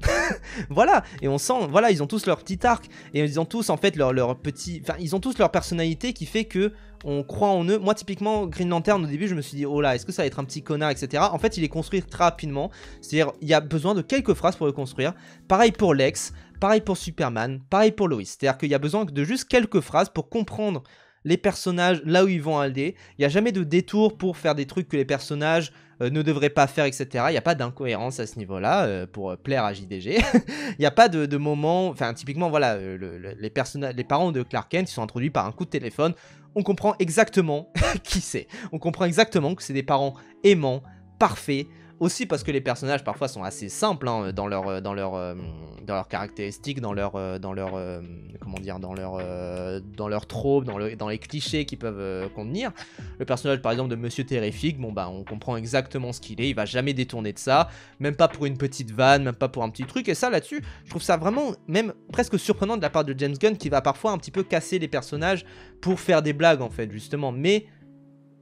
Voilà, et on sent, voilà, ils ont tous leur petit arc, et ils ont tous en fait leur petit, enfin ils ont tous leur personnalité qui fait que on croit en eux. Moi typiquement Green Lantern, au début je me suis dit oh là, est-ce que ça va être un petit connard, etc. En fait il est construit très rapidement, c'est-à-dire il y a besoin de quelques phrases pour le construire. Pareil pour Lex, pareil pour Superman, pareil pour Lois, c'est-à-dire qu'il y a besoin de juste quelques phrases pour comprendre les personnages là où ils vont aller. Il n'y a jamais de détour pour faire des trucs que les personnages ne devraient pas faire, etc. Il n'y a pas d'incohérence à ce niveau-là pour plaire à JDG. Il n'y a pas de moment, enfin typiquement voilà, les parents de Clark Kent ils sont introduits par un coup de téléphone. On comprend exactement qui c'est. On comprend exactement que c'est des parents aimants, parfaits. Aussi parce que les personnages parfois sont assez simples hein, dans leurs caractéristiques, dans leur comment dire, dans leur tropes, dans les clichés qu'ils peuvent contenir. Le personnage par exemple de Monsieur Terrifique, bon bah on comprend exactement ce qu'il est, il va jamais détourner de ça, même pas pour une petite vanne, même pas pour un petit truc. Et ça là-dessus, je trouve ça vraiment même presque surprenant de la part de James Gunn qui va parfois un petit peu casser les personnages pour faire des blagues en fait justement, mais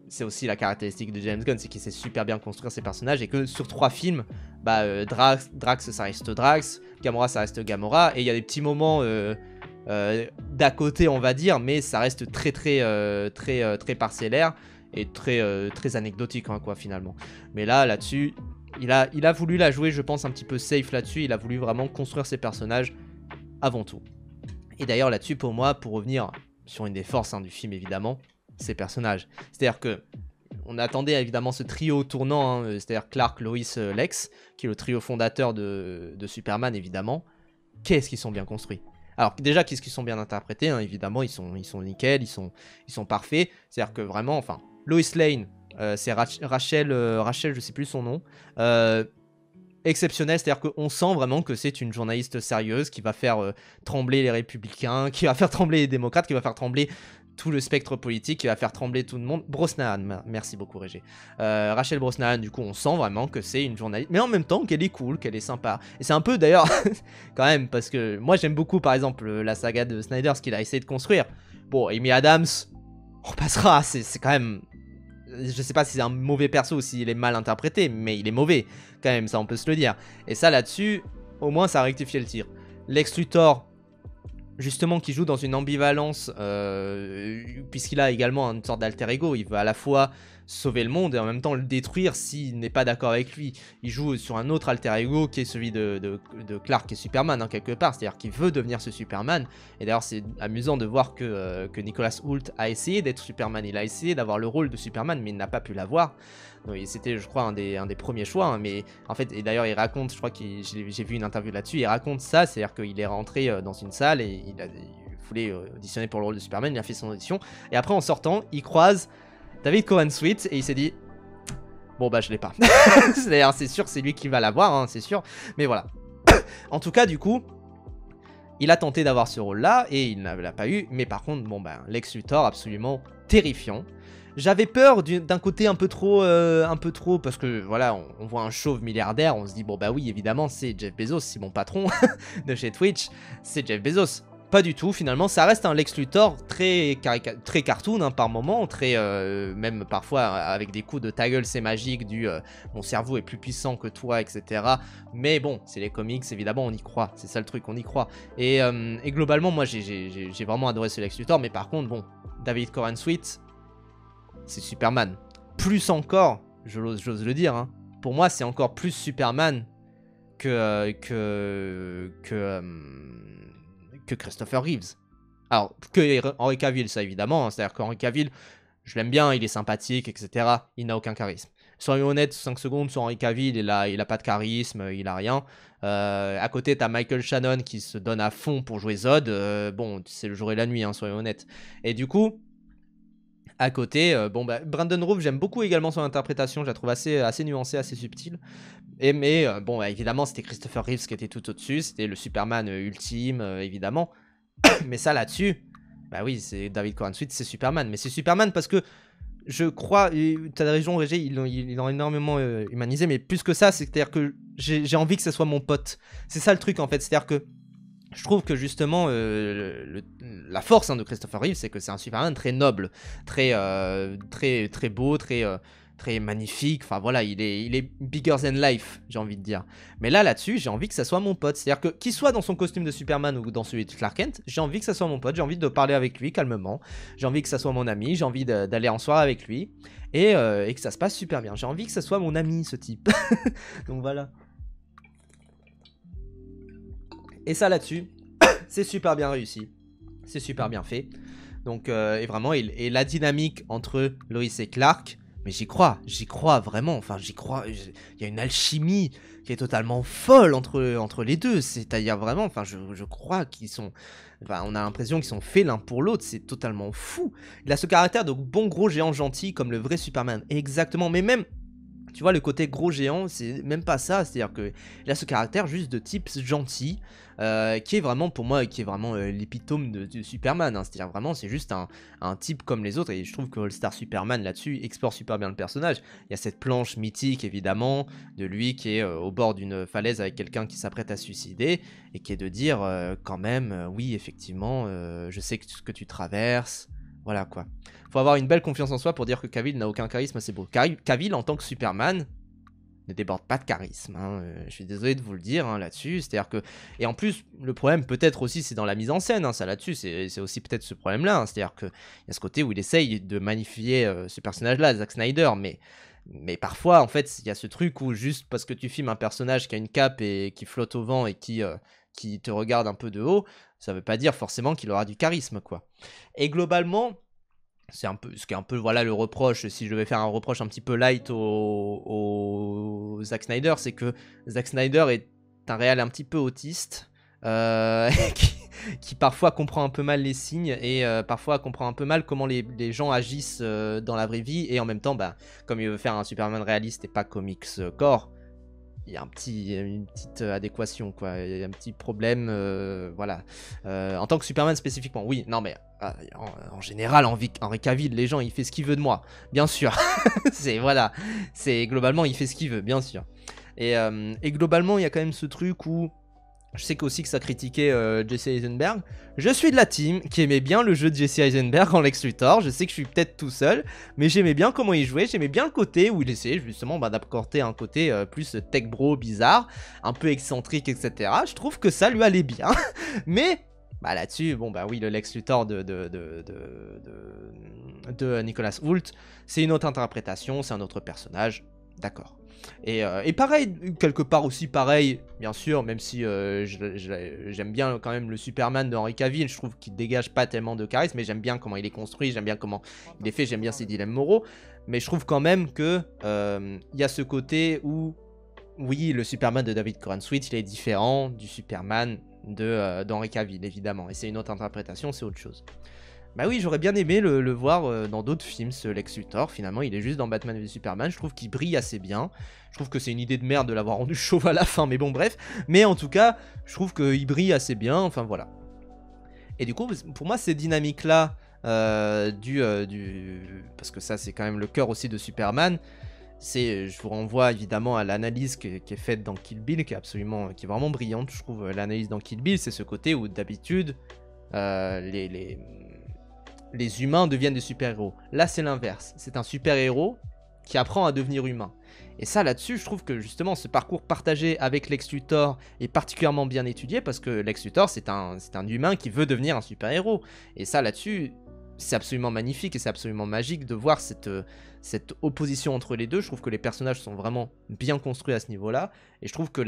c'est aussi la caractéristique de James Gunn, c'est qu'il sait super bien construire ses personnages et que sur 3 films, bah Drax ça reste Drax, Gamora ça reste Gamora, et il y a des petits moments d'à côté on va dire, mais ça reste très parcellaire et très anecdotique hein, quoi finalement. Mais là-dessus, il a voulu la jouer je pense un petit peu safe là-dessus, il a voulu vraiment construire ses personnages avant tout. Et d'ailleurs là-dessus pour moi, pour revenir sur une des forces hein, du film évidemment, ces personnages. C'est-à-dire que on attendait évidemment ce trio tournant, hein, c'est-à-dire Clark, Lois, Lex, qui est le trio fondateur de Superman évidemment. Qu'est-ce qu'ils sont bien construits. Alors déjà, qu'est-ce qu'ils sont bien interprétés, hein, évidemment, ils sont nickel, ils sont parfaits. C'est-à-dire que vraiment, enfin, Lois Lane, c'est Rachel, je sais plus son nom, exceptionnel, c'est-à-dire qu'on sent vraiment que c'est une journaliste sérieuse qui va faire trembler les républicains, qui va faire trembler les démocrates, qui va faire trembler tout le spectre politique, qui va faire trembler tout le monde. Brosnahan, merci beaucoup Régé. Rachel Brosnahan, du coup, on sent vraiment que c'est une journaliste, mais en même temps qu'elle est cool, qu'elle est sympa. Et c'est un peu d'ailleurs, quand même, parce que moi j'aime beaucoup par exemple la saga de Snyder, ce qu'il a essayé de construire. Bon, Amy Adams, on passera, c'est quand même... Je sais pas si c'est un mauvais perso ou s'il est mal interprété, mais il est mauvais, quand même, ça on peut se le dire. Et ça là-dessus, au moins ça a rectifié le tir. Lex Luthor, justement qui joue dans une ambivalence, puisqu'il a également une sorte d'alter ego, il veut à la fois sauver le monde et en même temps le détruire s'il n'est pas d'accord avec lui. Il joue sur un autre alter ego qui est celui de Clark et Superman hein, quelque part, c'est-à-dire qu'il veut devenir ce Superman. Et d'ailleurs c'est amusant de voir que Nicholas Hoult a essayé d'être Superman, il a essayé d'avoir le rôle de Superman mais il n'a pas pu l'avoir. C'était je crois un des premiers choix hein, mais en fait, et d'ailleurs il raconte, je crois que j'ai vu une interview là-dessus, il raconte ça, c'est-à-dire qu'il est rentré dans une salle et il voulait auditionner pour le rôle de Superman, il a fait son audition et après en sortant il croise David Cohen Sweet et il s'est dit bon bah je l'ai pas. D'ailleurs c'est sûr c'est lui qui va l'avoir hein, c'est sûr, mais voilà. En tout cas du coup il a tenté d'avoir ce rôle là et il ne l'a pas eu, mais par contre bon bah Lex Luthor absolument terrifiant. J'avais peur d'un côté un peu trop, parce que voilà, on voit un chauve milliardaire, on se dit bon bah oui évidemment c'est Jeff Bezos, c'est mon patron de chez Twitch, c'est Jeff Bezos. Pas du tout, finalement ça reste un Lex Luthor très cartoon hein, par moment, très même parfois avec des coups de ta gueule c'est magique du mon cerveau est plus puissant que toi, etc. Mais bon, c'est les comics, évidemment on y croit, c'est ça le truc, on y croit. Et globalement moi j'ai vraiment adoré ce Lex Luthor, mais par contre bon, David Cohen Sweet, c'est Superman. Plus encore, j'ose le dire, hein, pour moi c'est encore plus Superman que Christopher Reeves. Alors, que Henry Cavill, ça évidemment, hein, c'est-à-dire qu'Henry Cavill, je l'aime bien, il est sympathique, etc. Il n'a aucun charisme. Soyons honnêtes, 5 secondes sur Henry Cavill, il a pas de charisme, il a rien. À côté, t'as Michael Shannon qui se donne à fond pour jouer Zod. Bon, c'est le jour et la nuit, hein, soyons honnêtes. Et du coup... À côté, bon bah, Brandon Routh, j'aime beaucoup également son interprétation, je la trouve assez nuancée, assez subtile. Mais bon, bah, évidemment, c'était Christopher Reeves qui était tout au-dessus, c'était le Superman ultime, évidemment. Mais ça, là-dessus, bah oui, c'est David Corenswet, Sweet, c'est Superman. Mais c'est Superman parce que je crois, t'as raison, Régé, ils l'ont énormément humanisé, mais plus que ça, c'est-à-dire que j'ai envie que ce soit mon pote. C'est ça le truc, en fait, c'est-à-dire que je trouve que justement, la force de Christopher Reeve, c'est que c'est un Superman très noble, très beau, très magnifique. Enfin voilà, il est bigger than life, j'ai envie de dire. Mais là-dessus, j'ai envie que ça soit mon pote. C'est-à-dire que qu'il soit dans son costume de Superman ou dans celui de Clark Kent, j'ai envie que ça soit mon pote. J'ai envie de parler avec lui calmement. J'ai envie que ça soit mon ami. J'ai envie d'aller en soirée avec lui et que ça se passe super bien. J'ai envie que ça soit mon ami, ce type. Donc voilà. Et ça là-dessus, c'est super bien réussi. C'est super bien fait. Donc, et vraiment, et la dynamique entre Lois et Clark, mais j'y crois vraiment. Enfin, j'y crois. Il y a une alchimie qui est totalement folle entre les deux. C'est-à-dire vraiment, enfin, je crois qu'ils sont. Enfin, on a l'impression qu'ils sont faits l'un pour l'autre. C'est totalement fou. Il a ce caractère de bon gros géant gentil comme le vrai Superman. Exactement. Mais même. Tu vois, le côté gros géant, c'est même pas ça. C'est-à-dire qu'il a ce caractère juste de type gentil, qui est vraiment, pour moi, qui est vraiment l'épitome de Superman. Hein. C'est-à-dire vraiment, c'est juste un type comme les autres. Et je trouve que All Star Superman, là-dessus, explore super bien le personnage. Il y a cette planche mythique, évidemment, de lui qui est au bord d'une falaise avec quelqu'un qui s'apprête à se suicider. Et qui est de dire, quand même, oui, effectivement, je sais ce que tu traverses. Voilà quoi. Faut avoir une belle confiance en soi pour dire que Cavill n'a aucun charisme, c'est beau. Cavill en tant que Superman ne déborde pas de charisme. Hein. Je suis désolé de vous le dire hein, là-dessus. C'est-à-dire que. Et en plus, le problème peut-être aussi c'est dans la mise en scène. Hein, ça là-dessus, c'est aussi peut-être ce problème-là. Hein. C'est-à-dire qu'il y a ce côté où il essaye de magnifier ce personnage-là, Zack Snyder, mais parfois, en fait, il y a ce truc où juste parce que tu filmes un personnage qui a une cape et qui flotte au vent et qui te regarde un peu de haut, ça veut pas dire forcément qu'il aura du charisme, quoi. Et globalement, c'est un peu ce qui est un peu voilà le reproche, si je devais faire un reproche un petit peu light au Zack Snyder, c'est que Zack Snyder est un réal un petit peu autiste, qui parfois comprend un peu mal les signes et parfois comprend un peu mal comment les gens agissent dans la vraie vie, et en même temps, bah, comme il veut faire un Superman réaliste et pas comics core, il y a une petite adéquation, quoi. Il y a un petit problème, voilà. En tant que Superman spécifiquement, oui, non mais en général, Henry Cavill, les gens, il fait ce qu'il veut de moi, bien sûr. Voilà, c'est globalement, il fait ce qu'il veut, bien sûr. Et globalement, il y a quand même ce truc où je sais aussi que ça critiquait Jesse Eisenberg. Je suis de la team qui aimait bien le jeu de Jesse Eisenberg en Lex Luthor. Je sais que je suis peut-être tout seul, mais j'aimais bien comment il jouait. J'aimais bien le côté où il essayait justement d'apporter un côté plus tech bro bizarre, un peu excentrique, etc. Je trouve que ça lui allait bien. Mais bah là-dessus, bon bah oui, le Lex Luthor de Nicholas Hoult, c'est une autre interprétation, c'est un autre personnage. D'accord. Et pareil, quelque part aussi pareil, bien sûr, même si j'aime bien quand même le Superman de Henry Cavill, je trouve qu'il dégage pas tellement de charisme, mais j'aime bien comment il est construit, j'aime bien comment il est fait, j'aime bien ses dilemmes moraux, mais je trouve quand même que il y a ce côté où, oui, le Superman de David Corenswet, il est différent du Superman d'Henry Cavill, évidemment, et c'est une autre interprétation, c'est autre chose. Bah oui, j'aurais bien aimé le voir dans d'autres films, ce Lex Luthor. Finalement, il est juste dans Batman v Superman. Je trouve qu'il brille assez bien. Je trouve que c'est une idée de merde de l'avoir rendu chauve à la fin, mais bon, bref. Mais en tout cas, je trouve qu'il brille assez bien. Enfin, voilà. Et du coup, pour moi, ces dynamiques-là, parce que ça, c'est quand même le cœur aussi de Superman. Je vous renvoie évidemment à l'analyse qui est faite dans Kill Bill, qui est vraiment brillante. Je trouve l'analyse dans Kill Bill, c'est ce côté où d'habitude, les humains deviennent des super-héros. Là, c'est l'inverse. C'est un super-héros qui apprend à devenir humain. Et ça, là-dessus, je trouve que justement, ce parcours partagé avec Lex Luthor est particulièrement bien étudié, parce que Lex Luthor, c'est un humain qui veut devenir un super-héros. Et ça, là-dessus, c'est absolument magnifique et c'est absolument magique de voir cette opposition entre les deux. Je trouve que les personnages sont vraiment bien construits à ce niveau-là. Et je trouve que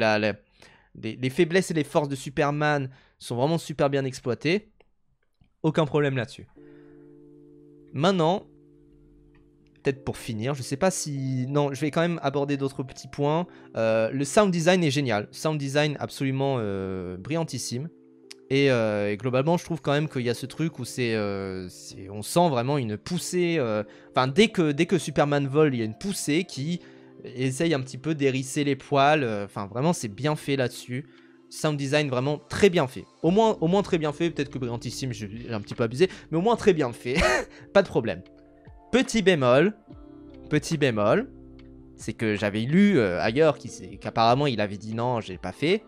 les faiblesses et les forces de Superman sont vraiment super bien exploitées. Aucun problème là-dessus. Maintenant, peut-être pour finir, je sais pas si... Non, je vais quand même aborder d'autres petits points. Le sound design est génial. Sound design absolument brillantissime. Et globalement, je trouve quand même qu'il y a ce truc où on sent vraiment une poussée. Enfin, dès que Superman vole, il y a une poussée qui essaye un petit peu d'hérisser les poils. Enfin, vraiment, c'est bien fait là-dessus. Sound design vraiment très bien fait. Au moins très bien fait. Peut-être que Brillantissime, j'ai un petit peu abusé, mais au moins très bien fait. Pas de problème. Petit bémol, c'est que j'avais lu ailleurs qu'apparemment il avait dit non, j'ai pas fait.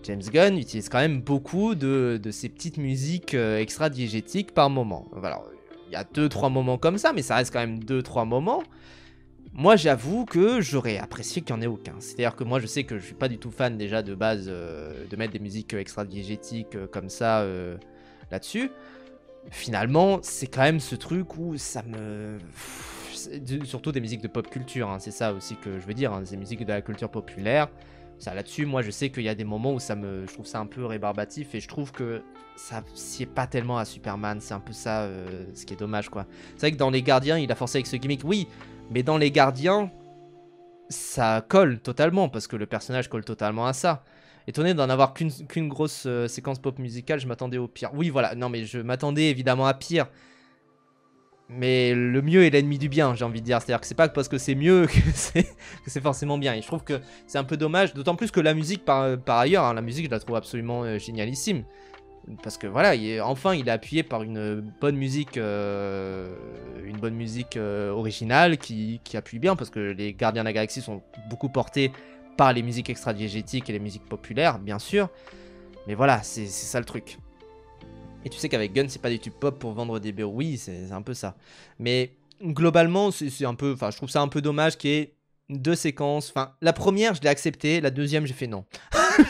James Gunn utilise quand même beaucoup de ces petites musiques extra-diégétiques par moment. Alors, il y a 2-3 moments comme ça, mais ça reste quand même 2-3 moments. Moi, j'avoue que j'aurais apprécié qu'il n'y en ait aucun. C'est-à-dire que moi, je sais que je suis pas du tout fan déjà de base de mettre des musiques extra-diégétiques comme ça là-dessus. Finalement, c'est quand même ce truc où ça me... Surtout des musiques de pop culture, hein, c'est ça aussi que je veux dire, hein, des musiques de la culture populaire. Ça là-dessus, moi je sais qu'il y a des moments où je trouve ça un peu rébarbatif et je trouve que ça sied pas tellement à Superman, c'est un peu ça ce qui est dommage quoi. C'est vrai que dans Les Gardiens, il a forcé avec ce gimmick, oui, mais dans Les Gardiens, ça colle totalement parce que le personnage colle totalement à ça. Étonné d'en avoir qu'une grosse séquence pop musicale, je m'attendais au pire. Oui voilà, non mais je m'attendais évidemment à pire. Mais le mieux est l'ennemi du bien, j'ai envie de dire. C'est-à-dire que c'est pas parce que c'est mieux que c'est forcément bien. Et je trouve que c'est un peu dommage, d'autant plus que la musique, par ailleurs, hein, la musique, je la trouve absolument génialissime. Parce que voilà, enfin, il est appuyé par une bonne musique originale qui appuie bien. Parce que les Gardiens de la Galaxie sont beaucoup portés par les musiques extra-diégétiques et les musiques populaires, bien sûr. Mais voilà, c'est ça le truc. Et tu sais qu'avec Gun, c'est pas des tubes pop pour vendre des BO. Oui, c'est un peu ça. Mais globalement, c'est un peu... Enfin, je trouve ça un peu dommage qu'il y ait 2 séquences. Enfin, la première, je l'ai acceptée. La deuxième, j'ai fait non.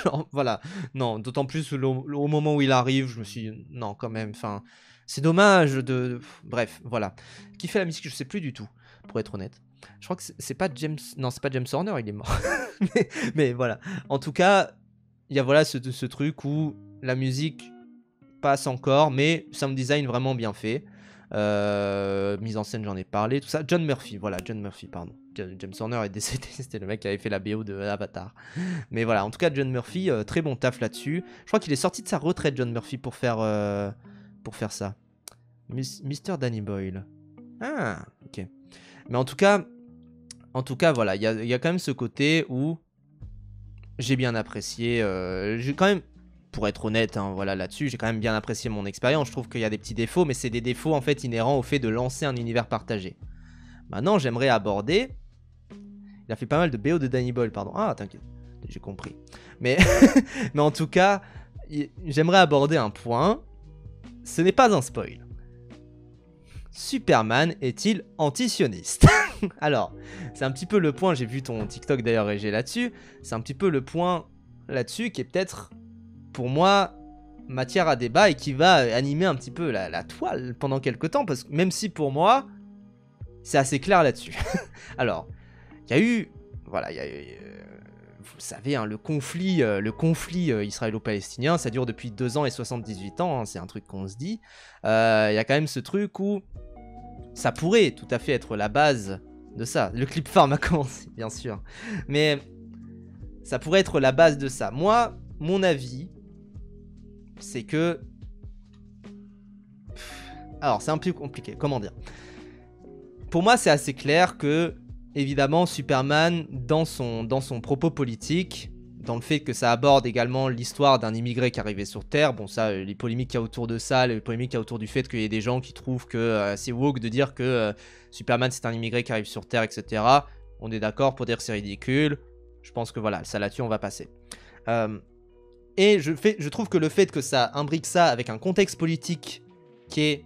Genre, voilà. Non, d'autant plus au moment où il arrive, je me suis dit, non, quand même. Enfin, c'est dommage de... Bref, voilà. Qui fait la musique, je sais plus du tout, pour être honnête. Je crois que c'est pas James... Non, c'est pas James Horner, il est mort. mais voilà. En tout cas, il y a voilà ce truc où la musique... passe encore, mais sound design vraiment bien fait. Mise en scène, j'en ai parlé, tout ça. John Murphy, voilà, John Murphy, pardon. James Horner est décédé, c'était le mec qui avait fait la BO de Avatar. Mais voilà, en tout cas, John Murphy, très bon taf là-dessus. Je crois qu'il est sorti de sa retraite, John Murphy, pour faire ça. Mr. Danny Boyle. Ah, ok. Mais en tout cas, voilà, il y a quand même ce côté où j'ai bien apprécié. J'ai quand même, pour être honnête, hein, voilà, là-dessus, j'ai quand même bien apprécié mon expérience. Je trouve qu'il y a des petits défauts, mais c'est des défauts en fait inhérents au fait de lancer un univers partagé. Maintenant, j'aimerais aborder... Il a fait pas mal de BO de Danny Boyle, pardon. Ah, t'inquiète, j'ai compris. Mais, mais en tout cas, j'aimerais aborder un point. Ce n'est pas un spoil. Superman est-il anti-sioniste? Alors, c'est un petit peu le point, j'ai vu ton TikTok d'ailleurs et j'ai là-dessus, c'est un petit peu le point là-dessus qui est peut-être, pour moi, matière à débat et qui va animer un petit peu la toile pendant quelques temps, parce que même si pour moi, c'est assez clair là-dessus. Alors, il y a eu, voilà, il y a eu, vous le savez, hein, le conflit israélo-palestinien, ça dure depuis 2 ans et 78 ans, hein, c'est un truc qu'on se dit. Il y a quand même ce truc où ça pourrait tout à fait être la base de ça. Le clip farm a commencé, bien sûr. Mais ça pourrait être la base de ça. Moi, mon avis, c'est que... Alors, c'est un peu compliqué. Comment dire? Pour moi, c'est assez clair que, évidemment, Superman, dans son propos politique, dans le fait que ça aborde également l'histoire d'un immigré qui arrivait sur Terre, bon ça, les polémiques qu'il y a autour de ça, les polémiques qu'il y a autour du fait qu'il y ait des gens qui trouvent que c'est woke de dire que Superman c'est un immigré qui arrive sur Terre, etc. On est d'accord pour dire que c'est ridicule. Je pense que voilà, ça là-dessus on va passer. Et je trouve que le fait que ça imbrique ça avec un contexte politique qui est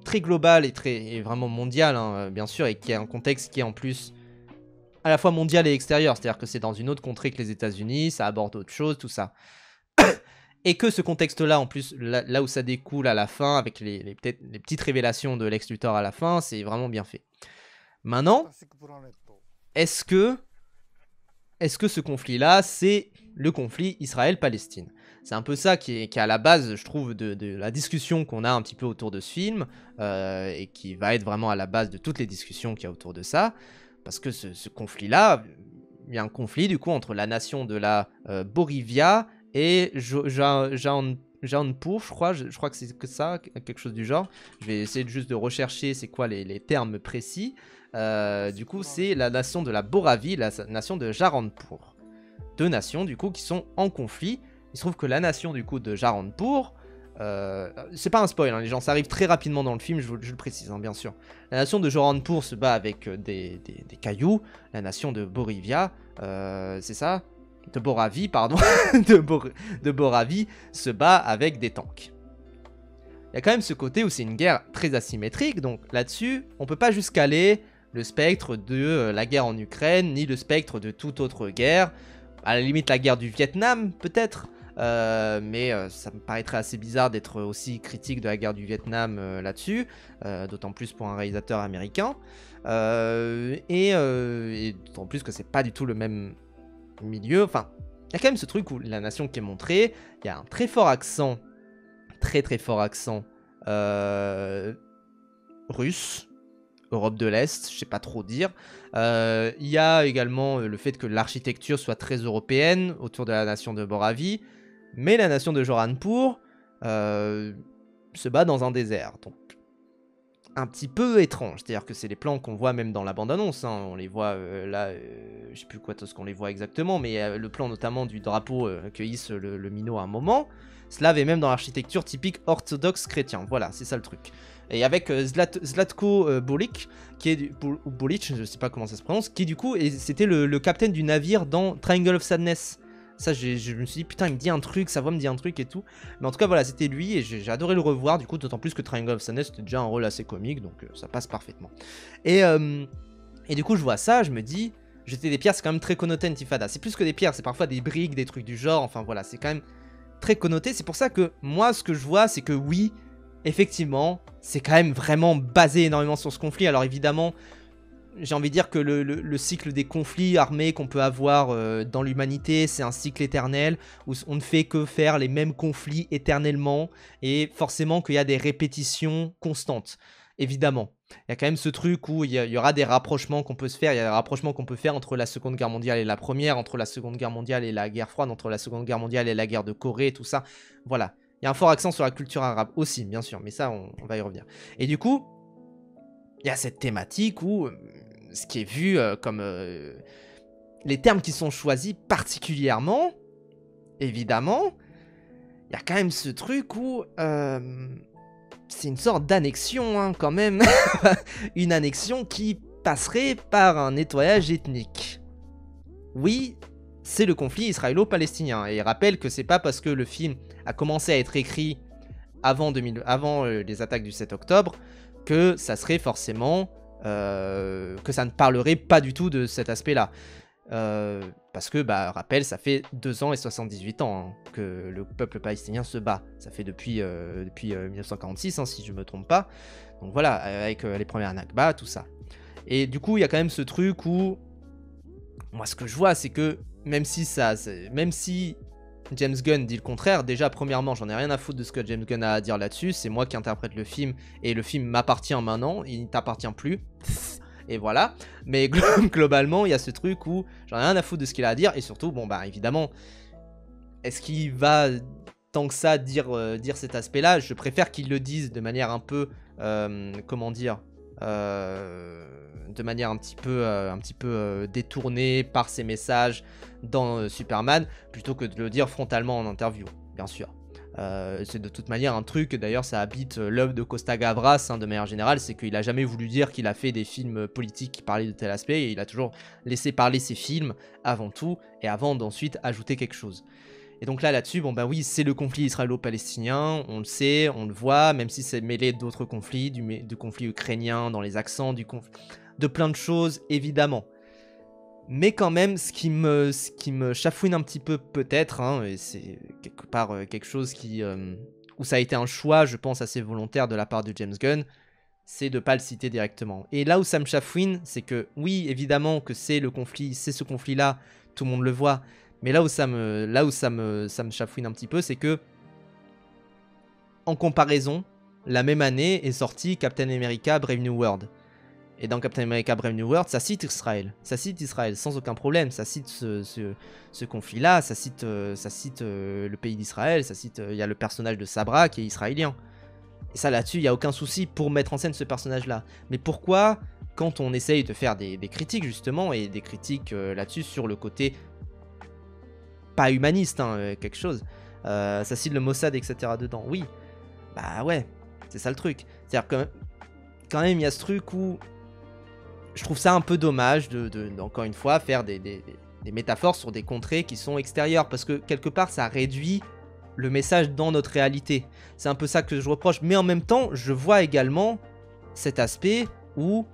très global et vraiment mondial, hein, bien sûr, et qui est un contexte qui est en plus à la fois mondial et extérieur, c'est-à-dire que c'est dans une autre contrée que les États-Unis, ça aborde autre chose, tout ça. Et que ce contexte-là, en plus, là où ça découle à la fin, avec les petites révélations de Lex Luthor à la fin, c'est vraiment bien fait. Maintenant, est-ce que ce conflit-là, c'est le conflit Israël-Palestine? C'est un peu ça qui est à la base, je trouve, de la discussion qu'on a un petit peu autour de ce film, et qui va être vraiment à la base de toutes les discussions qu'il y a autour de ça. Parce que ce conflit-là, il y a un conflit du coup entre la nation de la Borivia et Jaunpur, je crois que c'est que ça, quelque chose du genre. Je vais essayer juste de rechercher c'est quoi les termes précis. Du coup, c'est la nation de la Boravie, la nation de Jaranpur. Deux nations, du coup, qui sont en conflit. Il se trouve que la nation, du coup, de Jaranpur, c'est pas un spoil, hein, les gens, ça arrive très rapidement dans le film, je le précise, hein, bien sûr. La nation de Jaranpur se bat avec des cailloux. La nation de Borivia, c'est ça, de Boravie, pardon, de Boravie se bat avec des tanks. Il y a quand même ce côté où c'est une guerre très asymétrique, donc là-dessus, on peut pas juste caler le spectre de la guerre en Ukraine, ni le spectre de toute autre guerre. À la limite, la guerre du Vietnam, peut-être, mais ça me paraîtrait assez bizarre d'être aussi critique de la guerre du Vietnam là-dessus, d'autant plus pour un réalisateur américain, et d'autant plus que c'est pas du tout le même milieu. Enfin, il y a quand même ce truc où la nation qui est montrée, il y a un très fort accent, très fort accent russe, Europe de l'Est, je sais pas trop dire. Il y a également le fait que l'architecture soit très européenne autour de la nation de Boravie, mais la nation de Jaranpur se bat dans un désert, donc un petit peu étrange. C'est-à-dire que c'est les plans qu'on voit même dans la bande-annonce, hein. On les voit là, je sais plus quoi ce qu'on les voit exactement, mais le plan notamment du drapeau que hisse le minot à un moment, slave est même dans l'architecture typique orthodoxe chrétien. Voilà, c'est ça le truc. Et avec Zlatko Bolic, qui est ou Bolic, je sais pas comment ça se prononce, qui du coup, c'était le capitaine du navire dans Triangle of Sadness. Ça, je me suis dit, putain, il me dit un truc, sa voix me dit un truc et tout. Mais en tout cas, voilà, c'était lui et j'ai adoré le revoir, du coup, d'autant plus que Triangle of Sadness, c'était déjà un rôle assez comique, donc ça passe parfaitement. Et du coup, je vois ça, je me dis, jeter des pierres, c'est quand même très connoté Intifada. C'est plus que des pierres, c'est parfois des briques, des trucs du genre, enfin voilà, c'est quand même très connoté. C'est pour ça que moi, ce que je vois, c'est que oui, effectivement, c'est quand même vraiment basé énormément sur ce conflit. Alors évidemment, j'ai envie de dire que le cycle des conflits armés qu'on peut avoir dans l'humanité, c'est un cycle éternel où on ne fait que faire les mêmes conflits éternellement et forcément qu'il y a des répétitions constantes, évidemment. Il y a quand même ce truc où il y aura des rapprochements qu'on peut se faire, il y a des rapprochements qu'on peut faire entre la Seconde Guerre mondiale et la Première, entre la Seconde Guerre mondiale et la guerre froide, entre la Seconde Guerre mondiale et la guerre de Corée, tout ça. Voilà. Il y a un fort accent sur la culture arabe aussi, bien sûr, mais ça, on va y revenir. Et du coup, il y a cette thématique où ce qui est vu comme les termes qui sont choisis particulièrement, évidemment, il y a quand même ce truc où c'est une sorte d'annexion, hein, quand même. Une annexion qui passerait par un nettoyage ethnique. Oui, c'est le conflit israélo-palestinien. Et rappelle que c'est pas parce que le film a commencé à être écrit avant les attaques du 7 octobre que ça serait forcément que ça ne parlerait pas du tout de cet aspect-là. Parce que, rappel, ça fait 2 ans et 78 ans hein, que le peuple palestinien se bat. Ça fait depuis 1946, hein, si je me trompe pas. Donc voilà, avec les premières Nakba, tout ça. Et du coup, il y a quand même ce truc où... Moi, ce que je vois, c'est que même si James Gunn dit le contraire, déjà, premièrement, j'en ai rien à foutre de ce que James Gunn a à dire là-dessus. C'est moi qui interprète le film, et le film m'appartient maintenant, il ne t'appartient plus. Et voilà. Mais globalement, il y a ce truc où j'en ai rien à foutre de ce qu'il a à dire, et surtout, bon, évidemment, est-ce qu'il va tant que ça dire cet aspect-là? Je préfère qu'il le dise de manière un peu, comment dire, de manière un petit peu détournée par ses messages dans Superman, plutôt que de le dire frontalement en interview, bien sûr. C'est de toute manière un truc, d'ailleurs ça habite l'œuvre de Costa Gavras hein, de manière générale, c'est qu'il a jamais voulu dire qu'il a fait des films politiques qui parlaient de tel aspect, et il a toujours laissé parler ses films avant tout, et avant d'ensuite ajouter quelque chose. Et donc là-dessus, oui, c'est le conflit israélo-palestinien, on le sait, on le voit, même si c'est mêlé d'autres conflits, du conflit ukrainien, dans les accents, de plein de choses, évidemment. Mais quand même, ce qui me chafouine un petit peu peut-être, hein, et c'est quelque part quelque chose où ça a été un choix, je pense, assez volontaire de la part de James Gunn, c'est de pas le citer directement. Et là où ça me chafouine, c'est que, oui, évidemment que c'est ce conflit-là, tout le monde le voit, mais là où ça me chafouine un petit peu, c'est que, en comparaison, la même année est sorti Captain America Brave New World. Et dans Captain America Brave New World, ça cite Israël. Ça cite Israël sans aucun problème. Ça cite ce conflit-là. Ça cite le pays d'Israël. Ça cite. Il y a le personnage de Sabra qui est israélien. Et ça, là-dessus, il n'y a aucun souci pour mettre en scène ce personnage-là. Mais pourquoi, quand on essaye de faire des critiques, justement, et des critiques là-dessus sur le côté pas humaniste, hein, quelque chose, ça cite le Mossad, etc. dedans. Oui, bah ouais, c'est ça le truc. C'est-à-dire que quand même, il y a ce truc où je trouve ça un peu dommage encore une fois, faire des métaphores sur des contrées qui sont extérieures. Parce que quelque part, ça réduit le message dans notre réalité. C'est un peu ça que je reproche. Mais en même temps, je vois également cet aspect où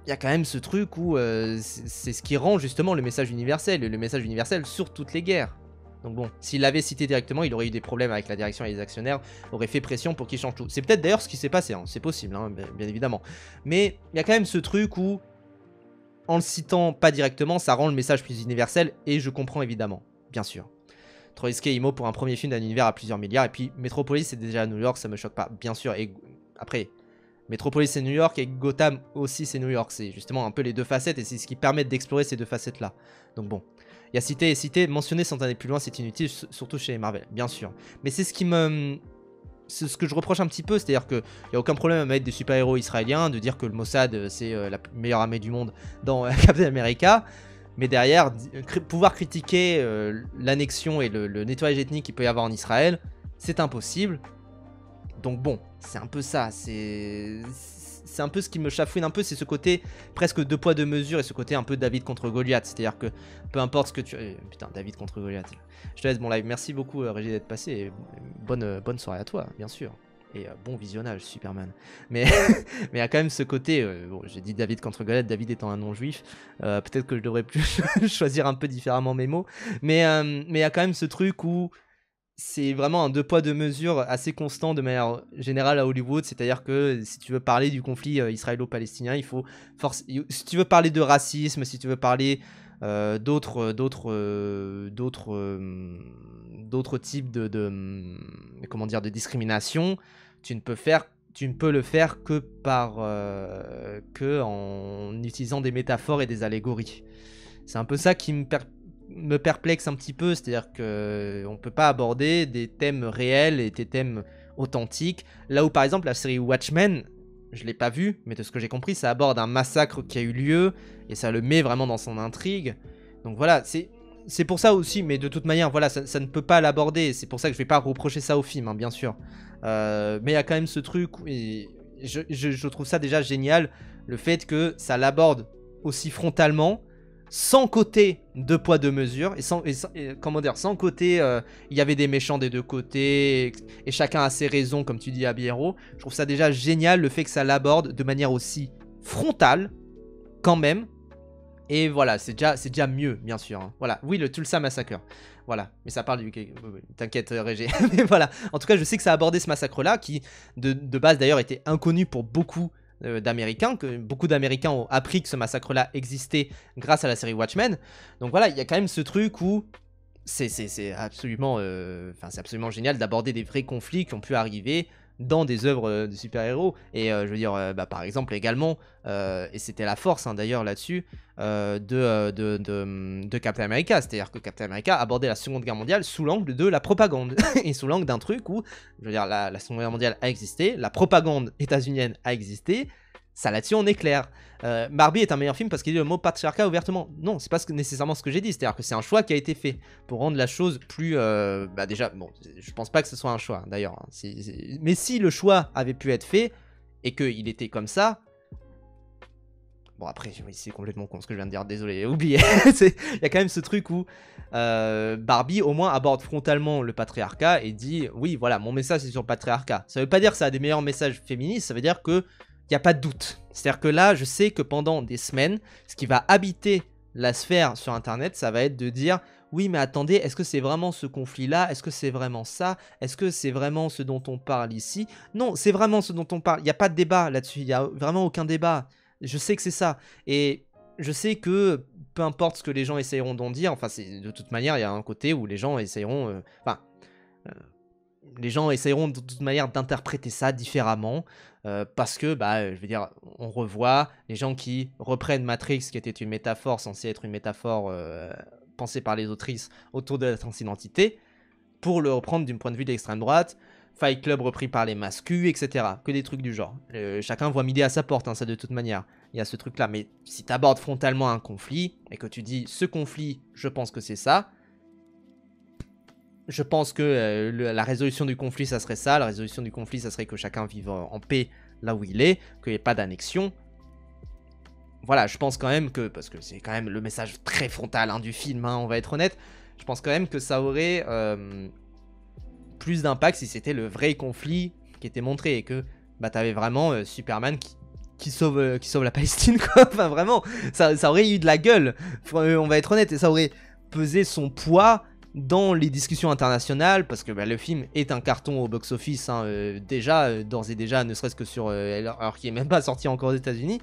il y a quand même ce truc où c'est ce qui rend justement le message universel. Et le message universel sur toutes les guerres. Donc bon, s'il l'avait cité directement, il aurait eu des problèmes avec la direction et les actionnaires, aurait fait pression pour qu'il change tout. C'est peut-être d'ailleurs ce qui s'est passé, hein. C'est possible, hein, bien évidemment. Mais il y a quand même ce truc où, en le citant pas directement, ça rend le message plus universel, et je comprends évidemment, bien sûr. Troïsky et Imo pour un premier film d'un univers à plusieurs milliards, et puis Metropolis c'est déjà à New York, ça me choque pas, bien sûr. Et après, Metropolis c'est New York, et Gotham aussi c'est New York, c'est justement un peu les deux facettes, et c'est ce qui permet d'explorer ces deux facettes-là. Donc bon. Il y a cité et cité, mentionner sans aller plus loin, c'est inutile, surtout chez Marvel, bien sûr. Mais c'est ce qui me... C'est ce que je reproche un petit peu, c'est-à-dire qu'il n'y a aucun problème à mettre des super-héros israéliens, de dire que le Mossad, c'est la meilleure armée du monde dans Captain America, mais derrière, pouvoir critiquer l'annexion et le nettoyage ethnique qu'il peut y avoir en Israël, c'est impossible. Donc bon, c'est un peu ça, c'est un peu ce qui me chafouine un peu, c'est ce côté presque deux poids deux mesures et ce côté un peu David contre Goliath. C'est-à-dire que peu importe ce que tu... putain, David contre Goliath. Je te laisse mon live. Merci beaucoup Régis d'être passé et bonne soirée à toi, bien sûr. Et bon visionnage, Superman. Mais il y a quand même ce côté... bon, j'ai dit David contre Goliath, David étant un non-juif. Peut-être que je devrais plus choisir un peu différemment mes mots. Mais il y a quand même ce truc où... C'est vraiment un deux poids deux mesures assez constant de manière générale à Hollywood, c'est-à-dire que si tu veux parler du conflit israélo-palestinien, il faut si tu veux parler de racisme, si tu veux parler d'autres types comment dire, de discrimination, tu ne peux le faire que en utilisant des métaphores et des allégories. C'est un peu ça qui me perplexe un petit peu, c'est-à-dire qu'on ne peut pas aborder des thèmes réels et des thèmes authentiques, là où par exemple la série Watchmen, je l'ai pas vue, mais de ce que j'ai compris, ça aborde un massacre qui a eu lieu, et ça le met vraiment dans son intrigue, donc voilà, c'est pour ça aussi, mais de toute manière, voilà, ça ne peut pas l'aborder, c'est pour ça que je vais pas reprocher ça au film, hein, bien sûr, mais il y a quand même ce truc, et je trouve ça déjà génial, le fait que ça l'aborde aussi frontalement, sans côté deux poids deux mesures comment dire, sans côté il y avait des méchants des deux côtés et chacun a ses raisons comme tu dis à Biero. Je trouve ça déjà génial le fait que ça l'aborde de manière aussi frontale quand même, et voilà, c'est déjà mieux bien sûr, hein. Voilà, oui, le Tulsa Massacre, voilà, mais ça parle du... T'inquiète Régé, mais voilà, en tout cas je sais que ça a abordé ce massacre là qui de base d'ailleurs était inconnu pour beaucoup d'Américains, que beaucoup d'Américains ont appris que ce massacre-là existait grâce à la série Watchmen. Donc voilà, il y a quand même ce truc où c'est absolument, c'est absolument génial d'aborder des vrais conflits qui ont pu arriver dans des œuvres de super-héros. Et je veux dire, par exemple également, et c'était la force, hein, d'ailleurs là-dessus, de Captain America. C'est-à-dire que Captain America abordait la Seconde Guerre mondiale sous l'angle de la propagande. Et sous l'angle d'un truc où, je veux dire, la Seconde Guerre mondiale a existé, la propagande états-unienne a existé. Ça là-dessus on est clair. Barbie est un meilleur film parce qu'il dit le mot patriarcat ouvertement. Non, c'est pas nécessairement ce que j'ai dit. C'est-à-dire que c'est un choix qui a été fait pour rendre la chose plus... déjà, bon, je pense pas que ce soit un choix d'ailleurs, hein. Mais si le choix avait pu être fait et qu'il était comme ça... Bon après, c'est complètement con ce que je viens de dire, désolé, oubliez. Il y a quand même ce truc où Barbie au moins aborde frontalement le patriarcat et dit oui voilà, mon message c'est sur le patriarcat. Ça veut pas dire que ça a des meilleurs messages féministes, ça veut dire que il n'y a pas de doute. C'est-à-dire que là, je sais que pendant des semaines, ce qui va habiter la sphère sur Internet, ça va être de dire « Oui, mais attendez, est-ce que c'est vraiment ce conflit-là? Est-ce que c'est vraiment ça? Est-ce que c'est vraiment ce dont on parle ici ?» Non, c'est vraiment ce dont on parle. Il n'y a pas de débat là-dessus. Il n'y a vraiment aucun débat. Je sais que c'est ça. Et je sais que peu importe ce que les gens essayeront d'en dire, enfin, de toute manière, il y a un côté où les gens essayeront... les gens essayeront de toute manière d'interpréter ça différemment, parce que, bah, je veux dire, on revoit les gens qui reprennent Matrix, qui était une métaphore, censée être une métaphore pensée par les autrices autour de la transidentité, pour le reprendre d'un point de vue de l'extrême droite. Fight Club repris par les mascus, etc. Que des trucs du genre. Chacun voit midi à sa porte, hein, ça de toute manière. Il y a ce truc-là. Mais si tu abordes frontalement un conflit, et que tu dis, ce conflit, je pense que c'est ça, je pense que la résolution du conflit, ça serait ça. La résolution du conflit, ça serait que chacun vive en paix là où il est, qu'il n'y ait pas d'annexion. Voilà, je pense quand même que, parce que c'est quand même le message très frontal hein, du film, hein, on va être honnête, je pense quand même que ça aurait plus d'impact si c'était le vrai conflit qui était montré et que bah, t'avais vraiment Superman qui sauve la Palestine, quoi. Enfin, vraiment, ça aurait eu de la gueule, on va être honnête, et ça aurait pesé son poids dans les discussions internationales, parce que bah, le film est un carton au box-office, hein, déjà, d'ores et déjà, ne serait-ce que sur... alors qu'il n'est même pas sorti encore aux États-Unis.